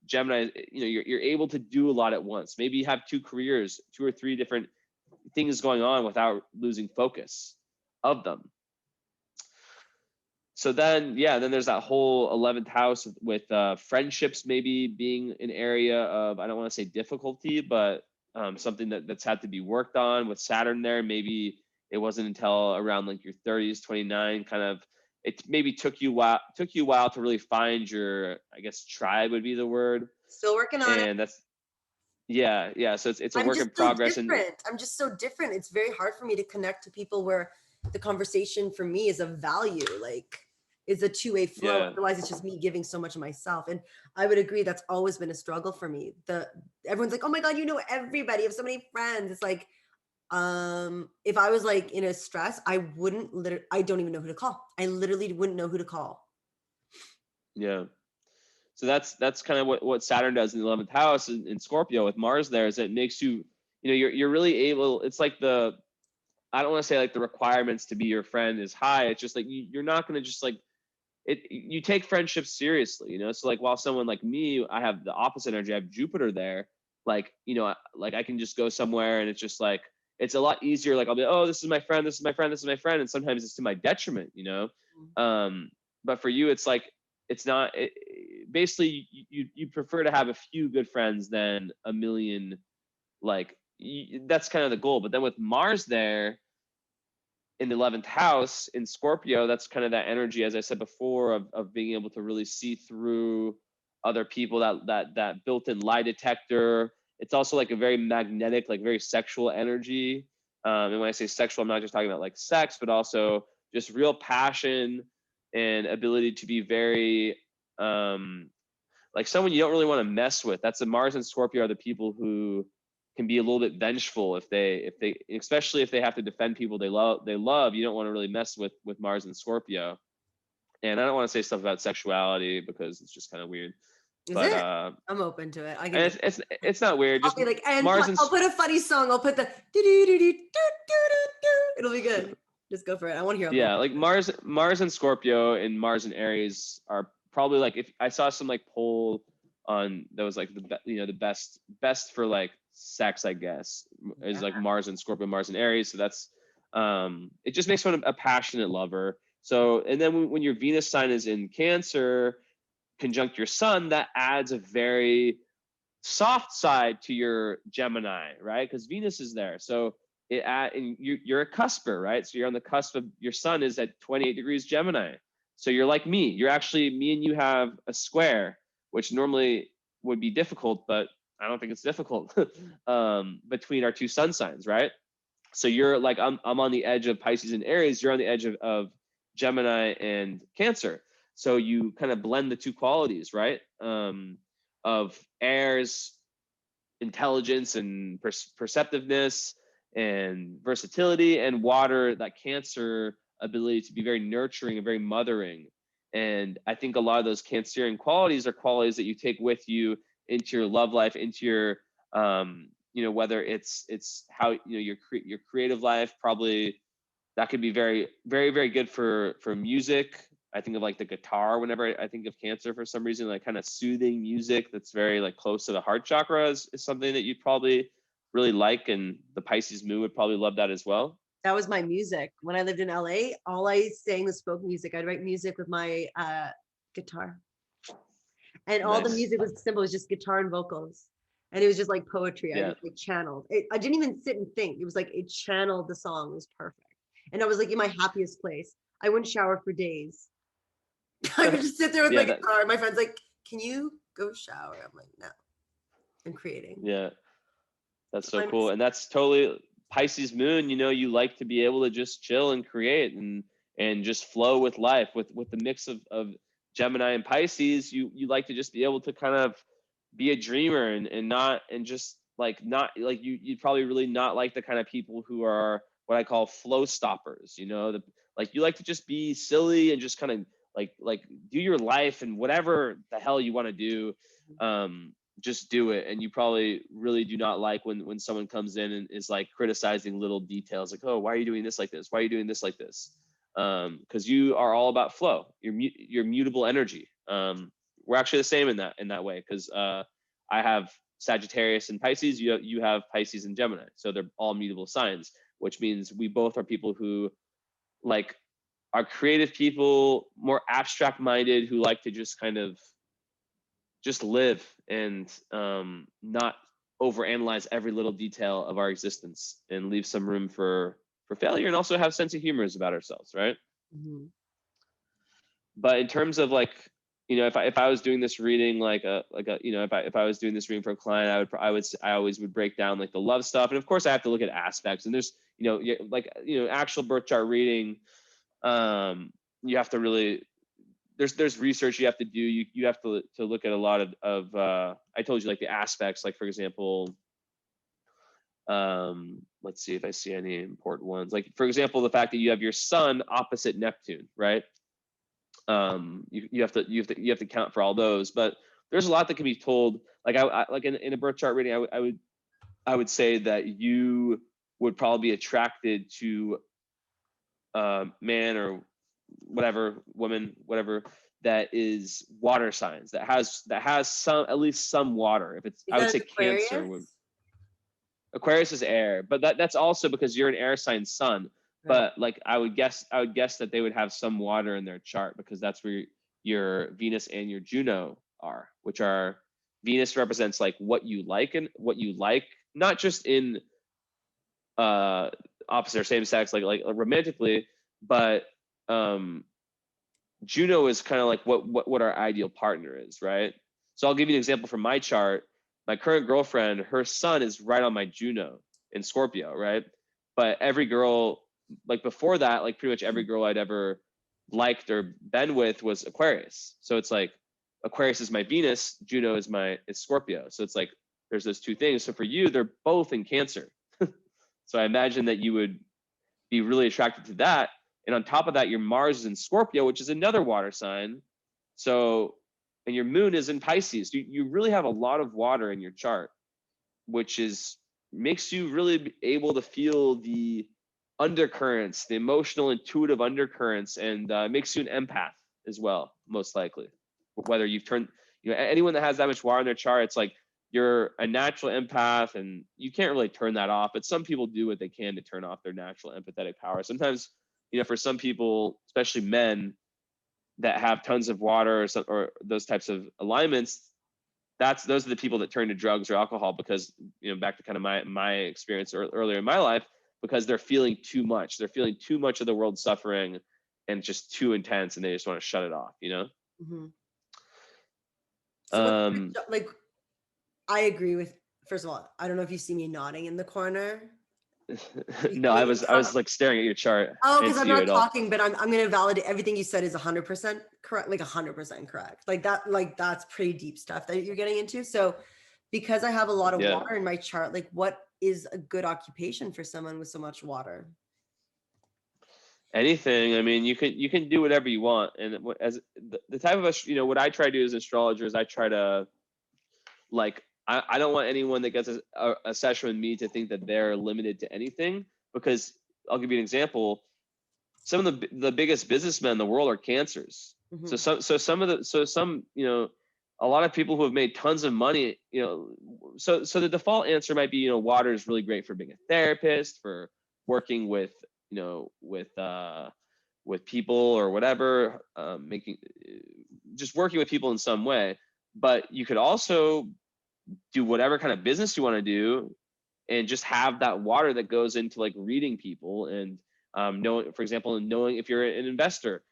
Gemini, you're able to do a lot at once. Maybe you have 2 careers, 2 or 3 different things going on without losing focus of them. So then there's that whole 11th house with friendships maybe being an area of, I don't want to say difficulty, but something that's had to be worked on with Saturn there. Maybe it wasn't until around your 30s, 29, kind of, it maybe took you a while to really find your, I guess, tribe would be the word. Still working on it. And that's, yeah. So it's a work in progress. And I'm just so different. It's very hard for me to connect to people where the conversation for me is of value, is a two-way flow. Yeah. Otherwise it's just me giving so much of myself. And I would agree that's always been a struggle for me. Everyone's like, oh my God, everybody, you have so many friends. It's like, if I was in a stress, I don't even know who to call. I literally wouldn't know who to call. Yeah. So that's kind of what Saturn does in the 11th house in Scorpio with Mars there, is it makes you, you're really able, it's like I don't want to say the requirements to be your friend is high. It's just you're not going to just you take friendships seriously, So while someone like me, I have the opposite energy. I have Jupiter there. I can just go somewhere and it's just it's a lot easier. I'll be, oh, this is my friend, this is my friend, this is my friend. And sometimes it's to my detriment, But for you, it's it's not, basically you prefer to have a few good friends than a million, that's kind of the goal. But then with Mars there in the 11th house in Scorpio, that's kind of that energy, as I said before, of being able to really see through other people, that built-in lie detector. It's also a very magnetic, very sexual energy. And when I say sexual, I'm not just talking about sex, but also just real passion and ability to be very someone you don't really want to mess with. That's the Mars and Scorpio are the people who can be a little bit vengeful if they especially if they have to defend people they love. You don't want to really mess with Mars and Scorpio. And I don't want to say stuff about sexuality because it's just kind of weird. But I'm open to it. It's not weird. Just Mars and I'll put a funny song. I'll put the it'll be good. Just go for it. I want to hear. Yeah, Mars and Scorpio and Mars and Aries are probably if I saw some poll that was like the best for like sex, I guess, is like Mars and Scorpio, Mars and Aries. So that's it just makes one a passionate lover. So, and then when your Venus sign is in Cancer, conjunct your sun, that adds a very soft side to your Gemini, right? Because Venus is there. So and you're a cusper, right? So you're on the cusp of, your sun is at 28 degrees Gemini. So you're like me. You're actually, me and you have a square, which normally would be difficult, but I don't think it's difficult between our two sun signs, right? So you're like, I'm on the edge of Pisces and Aries. You're on the edge of Gemini and Cancer. So you kind of blend the two qualities, right? Of air's intelligence and perceptiveness and versatility, and water, that Cancer ability to be very nurturing and very mothering. And I think a lot of those Cancerian qualities are qualities that you take with you into your love life, into your whether it's how your creative life. Probably that could be very, very, very good for music. I think of like the guitar whenever I think of Cancer, for some reason, like kind of soothing music that's very like close to the heart chakra is something that you'd probably really like, and the Pisces moon would probably love that as well. That was my music. When I lived in LA, all I sang was folk music. I'd write music with my guitar. And all the music was simple. It was just guitar and vocals. And it was just like poetry. I just like channeled. I didn't even sit and think. It was like it channeled the song. It was perfect. And I was like in my happiest place. I wouldn't shower for days. I would just sit there with my guitar. My friend's like, "Can you go shower?" I'm like, "No, I'm creating." Yeah, that's so cool. And that's totally Pisces moon. You like to be able to just chill and create and just flow with life. With the mix of Gemini and Pisces, you like to just be able to kind of be a dreamer and just like not like you'd probably really not like the kind of people who are what I call flow stoppers. Like you like to just be silly and just kind of like do your life, and whatever the hell you want to do, just do it. And you probably really do not like when someone comes in and is like criticizing little details, like, oh, why are you doing this like this? Why are you doing this like this? Because you are all about flow. You're mutable energy. We're actually the same in that way, because I have Sagittarius and Pisces. You have Pisces and Gemini, so they're all mutable signs, which means we both are people who like are creative people, more abstract minded, who like to just kind of just live and not overanalyze every little detail of our existence, and leave some room for failure, and also have sense of humor about ourselves, right? Mm-hmm. But in terms of like, if I was doing this reading, if I was doing this reading for a client, I always would break down like the love stuff, and of course I have to look at aspects, and there's actual birth chart reading, you have to really, there's research you have to do. You have to look at a lot of I told you, like the aspects, like for example, let's see if I see any important ones. Like for example, the fact that you have your sun opposite Neptune, right? You have to count for all those, but there's a lot that can be told. Like I like in a birth chart reading, I would say that you would probably be attracted to man or whatever, woman, whatever, that is water signs, that has some, at least some water. If it's, I would say Aquarius? Cancer would. Aquarius is air, but that's also because you're an air sign sun. But like I would guess that they would have some water in their chart, because that's where your Venus and your Juno are, which are, Venus represents like what you like, and what you like, not just in opposite or same sex, like romantically, but Juno is kind of like what our ideal partner is, right? So I'll give you an example from my chart. My current girlfriend, her sun is right on my Juno in Scorpio, right? But every girl, like before that, like pretty much every girl I'd ever liked or been with was Aquarius. So it's like Aquarius is my Venus, Juno is Scorpio. So it's like there's those two things. So for you, they're both in Cancer. So I imagine that you would be really attracted to that. And on top of that, your Mars is in Scorpio, which is another water sign. So, and your moon is in Pisces. You really have a lot of water in your chart, which makes you really able to feel the undercurrents, the emotional, intuitive undercurrents, and makes you an empath as well, most likely. Whether you've turned anyone that has that much water in their chart, it's like you're a natural empath and you can't really turn that off. But some people do what they can to turn off their natural empathetic power. Sometimes, for some people, especially men that have tons of water or those types of alignments, those are the people that turn to drugs or alcohol because, back to kind of my experience earlier in my life, because they're feeling too much. They're feeling too much of the world suffering and just too intense, and they just want to shut it off, Mm-hmm. So I agree with, first of all, I don't know if you see me nodding in the corner. No, I was like staring at your chart. Oh, because I'm not talking, but I'm going to validate everything you said is 100% correct, like 100% correct. That's pretty deep stuff that you're getting into. So because I have a lot of water in my chart, like what is a good occupation for someone with so much water? Anything. I mean, you can do whatever you want. And as the type of us, what I try to do as an astrologer is I try to, like, I don't want anyone that gets a session with me to think that they're limited to anything, because I'll give you an example. Some of the biggest businessmen in the world are cancers. Mm-hmm. A lot of people who have made tons of money, so the default answer might be, water is really great for being a therapist, for working with people or whatever, just working with people in some way. But you could also do whatever kind of business you want to do and just have that water that goes into like reading people and knowing, for example, knowing if you're an investor,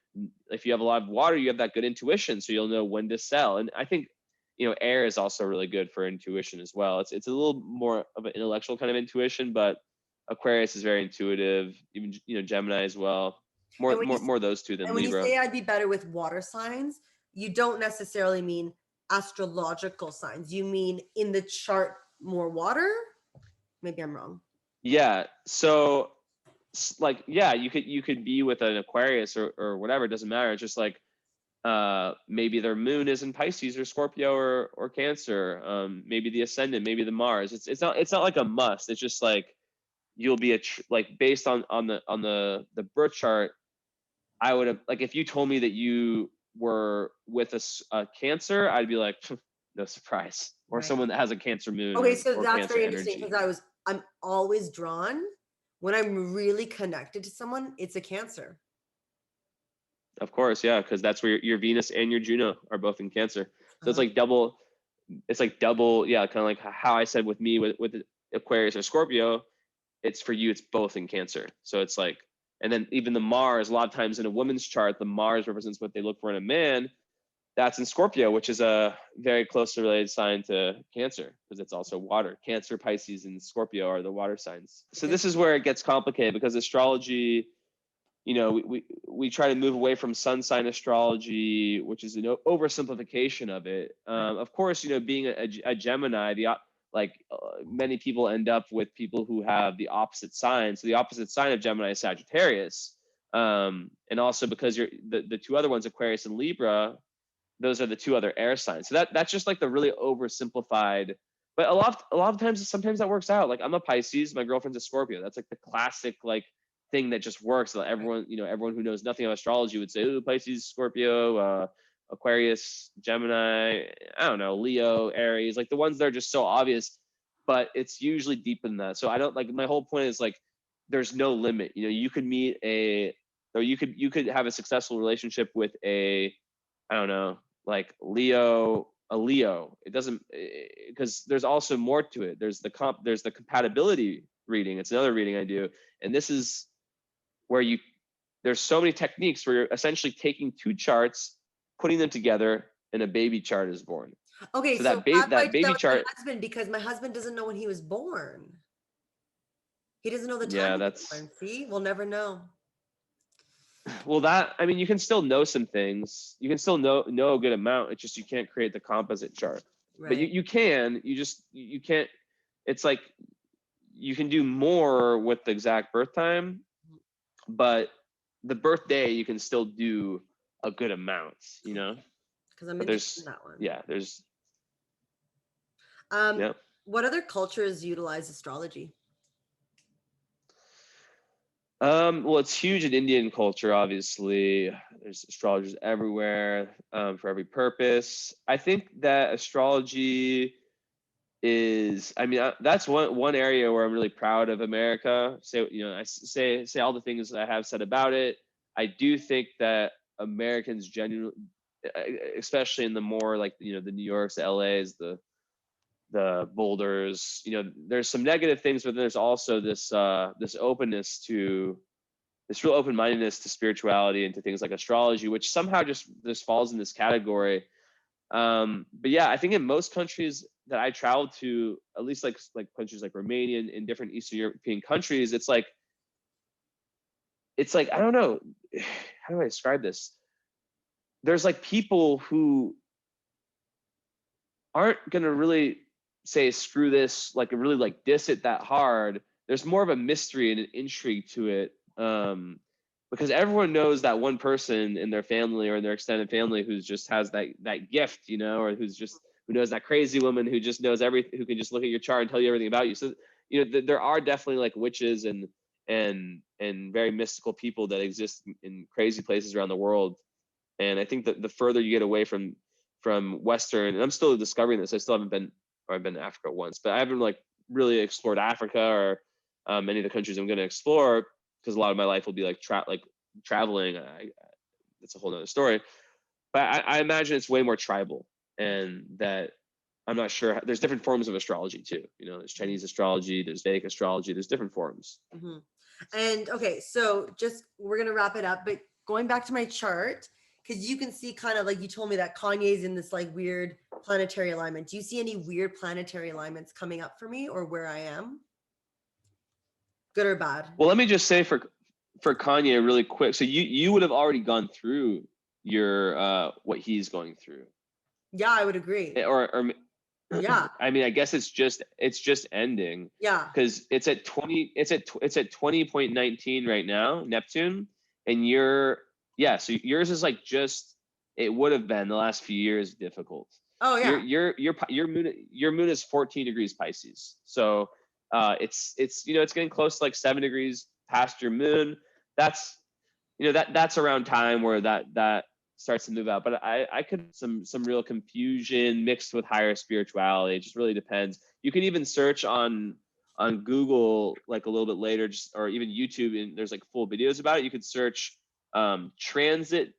if you have a lot of water, you have that good intuition, so you'll know when to sell. And I think, air is also really good for intuition as well. It's a little more of an intellectual kind of intuition, but Aquarius is very intuitive, even, Gemini as well. More those two than Libra. And when you say I'd be better with water signs, you don't necessarily mean astrological signs. You mean in the chart more water? Maybe I'm wrong. Yeah. So like, yeah, you could be with an Aquarius or whatever. It doesn't matter. It's just like maybe their moon is in Pisces or Scorpio or Cancer. Maybe the ascendant, maybe the Mars. It's not like a must. It's just like you'll be like based on the birth chart. I would have, like, if you told me that you were with a Cancer, I'd be like, no surprise. Or right. Someone that has a Cancer moon. Okay, so that's very interesting, because I'm always drawn, when I'm really connected to someone, it's a Cancer. Of course, yeah, because that's where your Venus and your Juno are both in Cancer. So it's like double, yeah, kind of like how I said with me with Aquarius or Scorpio, it's for you, it's both in Cancer. So it's like, and then even the Mars, a lot of times in a woman's chart, the Mars represents what they look for in a man. That's in Scorpio, which is a very closely related sign to Cancer, because it's also water. Cancer, Pisces, and Scorpio are the water signs. So this is where it gets complicated, because astrology, we try to move away from sun sign astrology, which is an oversimplification of it. Of course, being a Gemini, many people end up with people who have the opposite sign. So the opposite sign of Gemini is Sagittarius. And also because the two other ones, Aquarius and Libra, those are the two other air signs. So that's just like the really oversimplified, but a lot of times, sometimes that works out. Like, I'm a Pisces, my girlfriend's a Scorpio. That's like the classic, like, thing that just works. That everyone who knows nothing about astrology would say, oh, Pisces, Scorpio, Aquarius, Gemini, I don't know, Leo, Aries, like the ones that are just so obvious, but it's usually deeper than that. So I don't, like, my whole point is, like, there's no limit. You could meet you could have a successful relationship with I don't know, like a Leo. It doesn't, because there's also more to it. There's the compatibility reading. It's another reading I do. And this is where there's so many techniques where you're essentially taking two charts, putting them together, and a baby chart is born. Okay, so that baby chart. My husband, because my husband doesn't know when he was born. He doesn't know the time. Yeah, that's. See, we'll never know. Well, I mean, you can still know some things. You can still know a good amount. It's just you can't create the composite chart. Right. But you can. You can't. It's like you can do more with the exact birth time, but the birthday you can still do a good amount. Because I'm interested in that one. Yeah, there's. Yeah. What other cultures utilize astrology? Well, it's huge in Indian culture, obviously. There's astrologers everywhere, for every purpose. I think that astrology is, I mean, that's one area where I'm really proud of America. So, I say all the things I have said about it. I do think that Americans genuinely, especially in the more like, the New Yorks, the LAs, the Boulders, there's some negative things, but there's also this openness to, this real open-mindedness to spirituality and to things like astrology, which somehow just falls in this category. But yeah, I think in most countries that I traveled to, at least like countries like Romania and in different Eastern European countries, it's like I don't know, how do I describe this? There's like people who aren't gonna really say screw this, like really like diss it that hard. There's more of a mystery and an intrigue to it, because everyone knows that one person in their family or in their extended family who's just has that gift, or who knows that crazy woman who just knows everything, who can just look at your chart and tell you everything about you. So there are definitely like witches and very mystical people that exist in crazy places around the world. And I think that the further you get away from Western, and I'm still discovering this. I still haven't been, or I've been to Africa once, but I haven't like really explored Africa or many of the countries I'm going to explore, because a lot of my life will be like traveling. It's a whole nother story. But I imagine it's way more tribal, and that I'm not sure. There's different forms of astrology too. There's Chinese astrology, there's Vedic astrology, there's different forms. Mm-hmm. And okay, so just we're gonna wrap it up, but going back to my chart, because you can see kind of like you told me that Kanye's in this like weird planetary alignment. Do you see any weird planetary alignments coming up for me or where I am? Good or bad? Well, let me just say for Kanye really quick. So you would have already gone through your what he's going through. Yeah, I would agree. Or yeah. I mean, I guess it's just ending. Yeah. Because it's at 20.19 right now, Neptune, and so yours is like just, it would have been the last few years difficult. Oh yeah. Your moon is 14 degrees Pisces. So it's it's getting close to like 7 degrees past your moon. That's that's around time where that starts to move out. But I could some real confusion mixed with higher spirituality. It just really depends. You can even search on Google like a little bit later, just, or even YouTube, and there's like full videos about it. You could search transit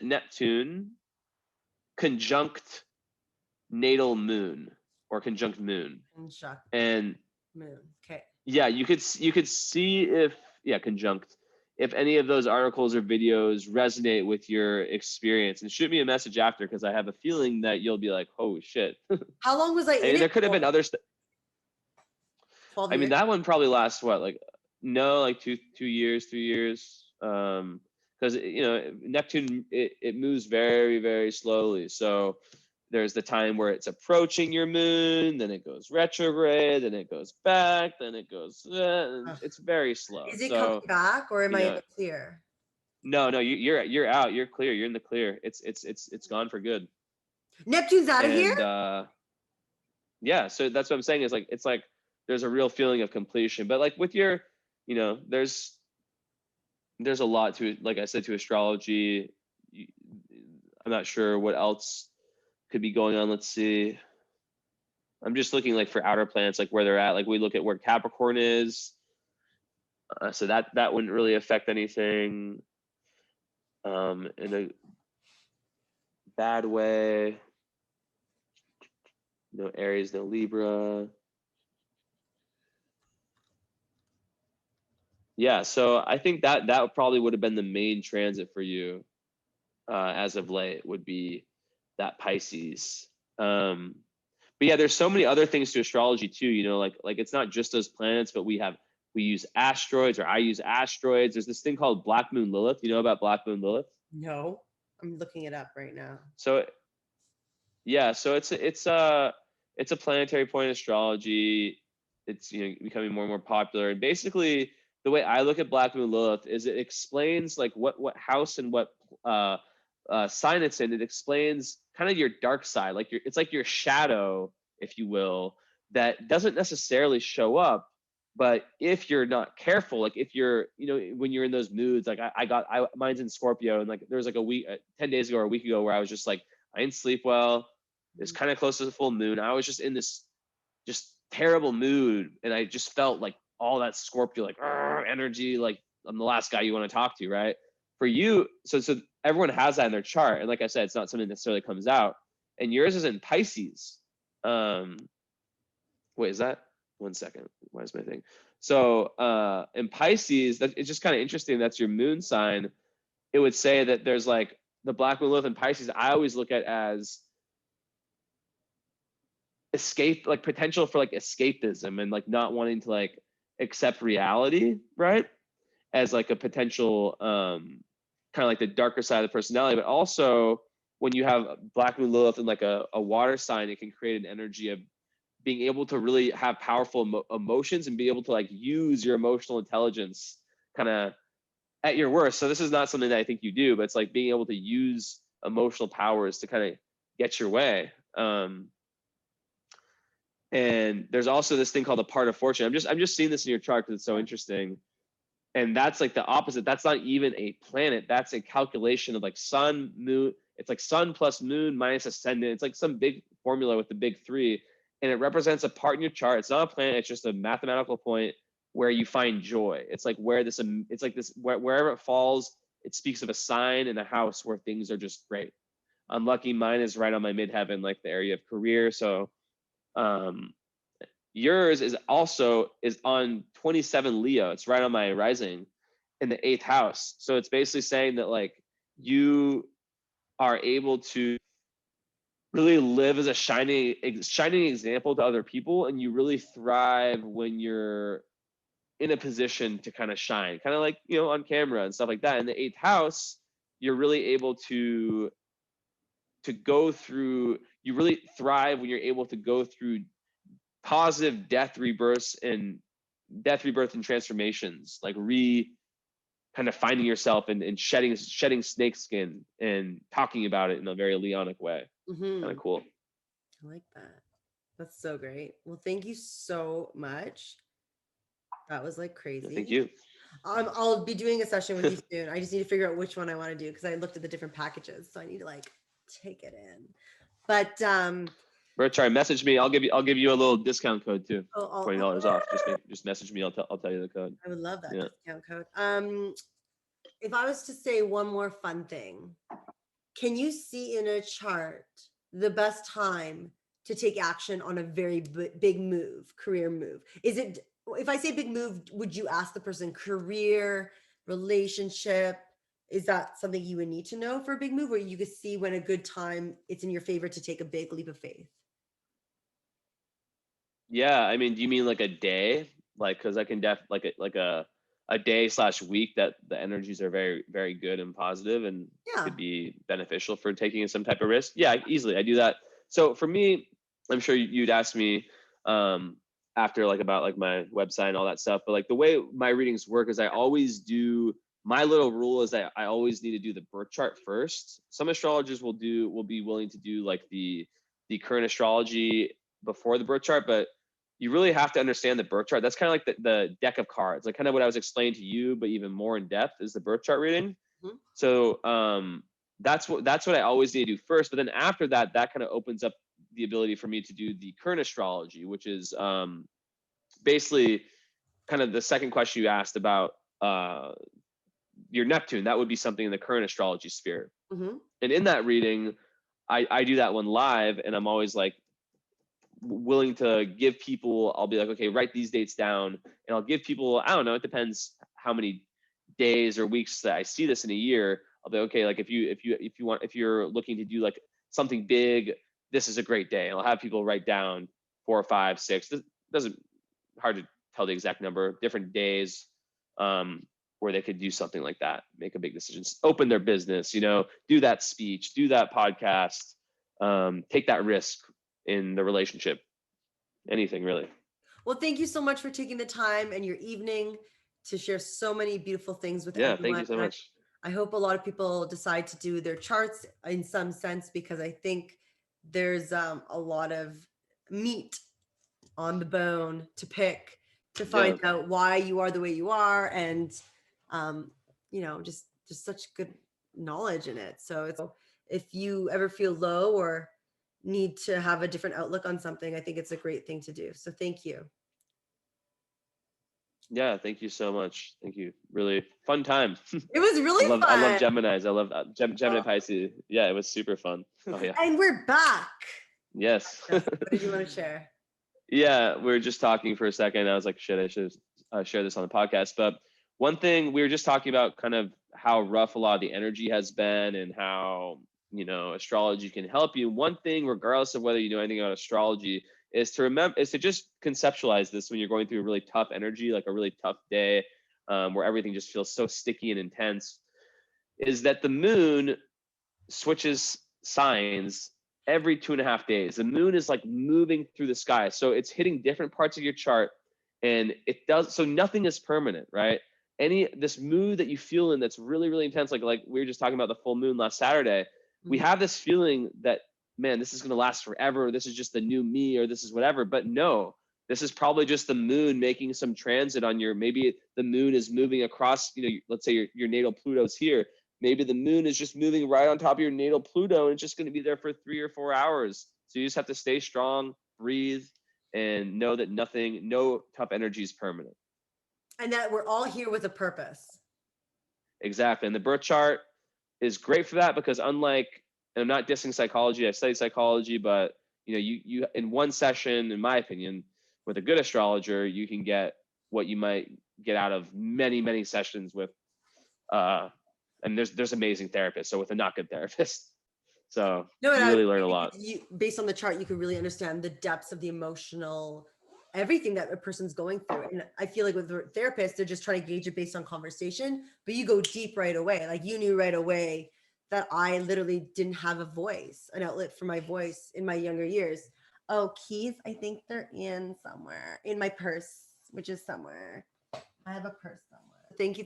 Neptune conjunct natal moon, or conjunct moon. And moon. Okay. Yeah, you could see if conjunct, if any of those articles or videos resonate with your experience, and shoot me a message after, because I have a feeling that you'll be like, oh shit. How long was I in it? There could have been other stuff. I mean, that one probably lasts what, like 2 years, 3 years. Because Neptune, it moves very, very slowly. So there's the time where it's approaching your moon, then it goes retrograde, then it goes back, then it goes. It's very slow. Is it coming back, or am I in the clear? No, you're out. You're clear. You're in the clear. It's gone for good. Neptune's out of here. Yeah. So that's what I'm saying. Is like, it's like there's a real feeling of completion. But like with your, there's a lot to, like I said, to astrology. I'm not sure what else could be going on. Let's see. I'm just looking like for outer planets, like where they're at. Like we look at where Capricorn is. So that wouldn't really affect anything in a bad way. No Aries, no Libra. Yeah, so I think that probably would have been the main transit for you as of late, would be that Pisces. But yeah, there's so many other things to astrology too, like it's not just those planets, but we use asteroids, or I use asteroids. There's this thing called Black Moon Lilith. You know about Black Moon Lilith? No, I'm looking it up right now. So yeah, so it's a planetary point astrology. It's becoming more and more popular. And basically, the way I look at Black Moon Lilith is it explains like what house and what sign it's in. It explains kind of your dark side, like it's like your shadow, if you will, that doesn't necessarily show up But if you're not careful, like if you're, when you're in those moods, like mine's in Scorpio, and like there was like a week, 10 days ago or a week ago where I was just like, I didn't sleep well. It's kind of close to the full moon. I was just in this just terrible mood. And I just felt like all that Scorpio, like energy, like I'm the last guy you want to talk to, right? For you, so everyone has that in their chart. And like I said, it's not something that necessarily comes out. And yours is in Pisces. Wait, is that 1 second? Why is my thing? So in Pisces, that it's just kind of interesting. That's your moon sign. It would say that there's like the black moon Lilith in Pisces. I always look at as escape, like potential for like escapism and like not wanting to like accept reality, right? As like a potential kind of like the darker side of the personality. But also when you have black moon Lilith in like a water sign, it can create an energy of being able to really have powerful emotions and be able to like use your emotional intelligence kind of at your worst. So this is not something that I think you do, but it's like being able to use emotional powers to kind of get your way. And there's also this thing called the part of fortune. I'm just seeing this in your chart because it's so interesting. And that's like the opposite. That's not even a planet. That's a calculation of like sun, moon. It's like sun plus moon minus ascendant. It's like some big formula with the big three. And it represents a part in your chart. It's not a planet. It's just a mathematical point where you find joy. It's like where this, it's like this, wherever it falls, it speaks of a sign in a house where things are just great. Unlucky, mine is right on my midheaven, like the area of career. So yours is on 27 Leo. It's right on my rising in the 8th house. So it's basically saying that like you are able to really live as a shining example to other people, and you really thrive when you're in a position to kind of shine, kind of like, on camera and stuff like that. In the 8th house, you're really able to go through, you really thrive when you're able to go through positive death rebirth and transformations, like kind of finding yourself and shedding snake skin and talking about it in a very Leonic way. Kind of cool. I like that. That's so great. Well, thank you so much. That was like crazy. Thank you. I'll be doing a session with you soon. I just need to figure out which one I want to do because I looked at the different packages, so I need to like take it in. But Bertrand, message me. I'll give you a little discount code too. $20 off. Just message me. I'll tell you the code. I would love that discount code. If I was to say one more fun thing, can you see in a chart the best time to take action on a very big move, career move? Is it, if I say big move, would you ask the person career, relationship? Is that something you would need to know for a big move, or you could see when a good time it's in your favor to take a big leap of faith? Yeah, I mean, do you mean like a day? Like, because I can like a day/week that the energies are very, very good and positive and could be beneficial for taking some type of risk. Yeah, easily. I do that. So for me, I'm sure you'd ask me after like about like my website and all that stuff, but like the way my readings work is I always do, my little rule is that I always need to do the birth chart first. Some astrologers will be willing to do like the current astrology before the birth chart, but you really have to understand the birth chart. That's kind of like the deck of cards, like kind of what I was explaining to you, but even more in depth is the birth chart reading. Mm-hmm. So that's what I always need to do first. But then after that kind of opens up the ability for me to do the current astrology, which is basically kind of the second question you asked about your Neptune. That would be something in the current astrology sphere. Mm-hmm. And in that reading, I do that one live, and I'm always like willing to give people, I'll be like, okay, write these dates down, and I'll give people, I don't know, it depends how many days or weeks that I see this in a year. I'll be okay, like if you're looking to do like something big, this is a great day. And I'll have people write down 4 or 5, 6. This doesn't, hard to tell the exact number, different days where they could do something like that, make a big decision, open their business, do that speech, do that podcast, take that risk in the relationship, anything really. Well, thank you so much for taking the time and your evening to share so many beautiful things with everyone. Thank you so much. I hope a lot of people decide to do their charts in some sense, because I think there's a lot of meat on the bone to pick to find out why you are the way you are, and just such good knowledge in it. So if you ever feel low or need to have a different outlook on something, I think it's a great thing to do. So thank you. Yeah, thank you so much. Thank you. Really fun time. It was really fun. I love Geminis. I love Gemini Pisces. Yeah, it was super fun. Oh yeah. And we're back. Yes. What did you want to share? Yeah, we were just talking for a second. I was like, shit, I should share this on the podcast. But one thing we were just talking about, kind of how rough a lot of the energy has been, and how, astrology can help you. One thing, regardless of whether you know anything about astrology, is to just conceptualize this when you're going through a really tough energy, like a really tough day, where everything just feels so sticky and intense, is that the moon switches signs every 2.5 days. The moon is like moving through the sky. So it's hitting different parts of your chart, and so nothing is permanent, right? This mood that you feel in that's really, really intense, like we were just talking about the full moon last Saturday, we have this feeling that, man, this is going to last forever. This is just the new me, or this is whatever. But no, this is probably just the moon making some transit on maybe the moon is moving across, let's say your natal Pluto's here. Maybe the moon is just moving right on top of your natal Pluto, and it's just going to be there for 3 or 4 hours. So you just have to stay strong, breathe, and know that no tough energy is permanent. And that we're all here with a purpose. Exactly. And the birth chart is great for that, because unlike, and I'm not dissing psychology, I study psychology, but you in one session, in my opinion, with a good astrologer, you can get what you might get out of many, many sessions with and there's amazing therapists. So with a not good therapist, so you really learn a lot. Based on the chart, you can really understand the depths of the emotional, everything that a person's going through. And I feel like with a therapist, they're just trying to gauge it based on conversation, but you go deep right away. Like you knew right away that I literally didn't have a voice, an outlet for my voice in my younger years. Oh, keys, I think they're somewhere in my purse, which is somewhere. I have a purse somewhere. Thank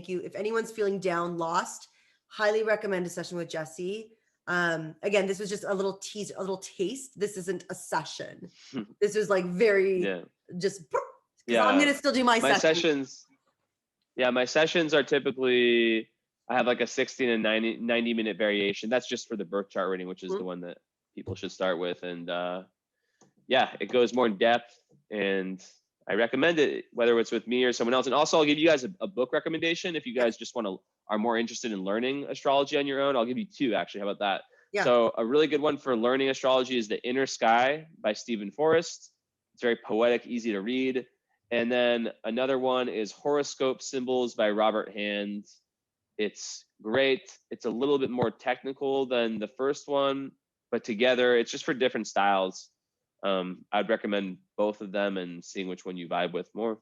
you. If anyone's feeling down, lost, highly recommend a session with Jesse. Again, this was just a little teaser, a little taste. This isn't a session. This is like just, I'm going to still do my sessions. Yeah, my sessions are typically, I have like a 60 and 90 minute variation. That's just for the birth chart reading, which is the one that people should start with. And it goes more in depth, and I recommend it, whether it's with me or someone else. And also, I'll give you guys a book recommendation if you guys just are more interested in learning astrology on your own. I'll give you 2, actually. How about that? Yeah. So a really good one for learning astrology is The Inner Sky by Stephen Forrest. It's very poetic, easy to read. And then another one is Horoscope Symbols by Robert Hand. It's great. It's a little bit more technical than the first one, but together it's just for different styles. I'd recommend both of them and seeing which one you vibe with more.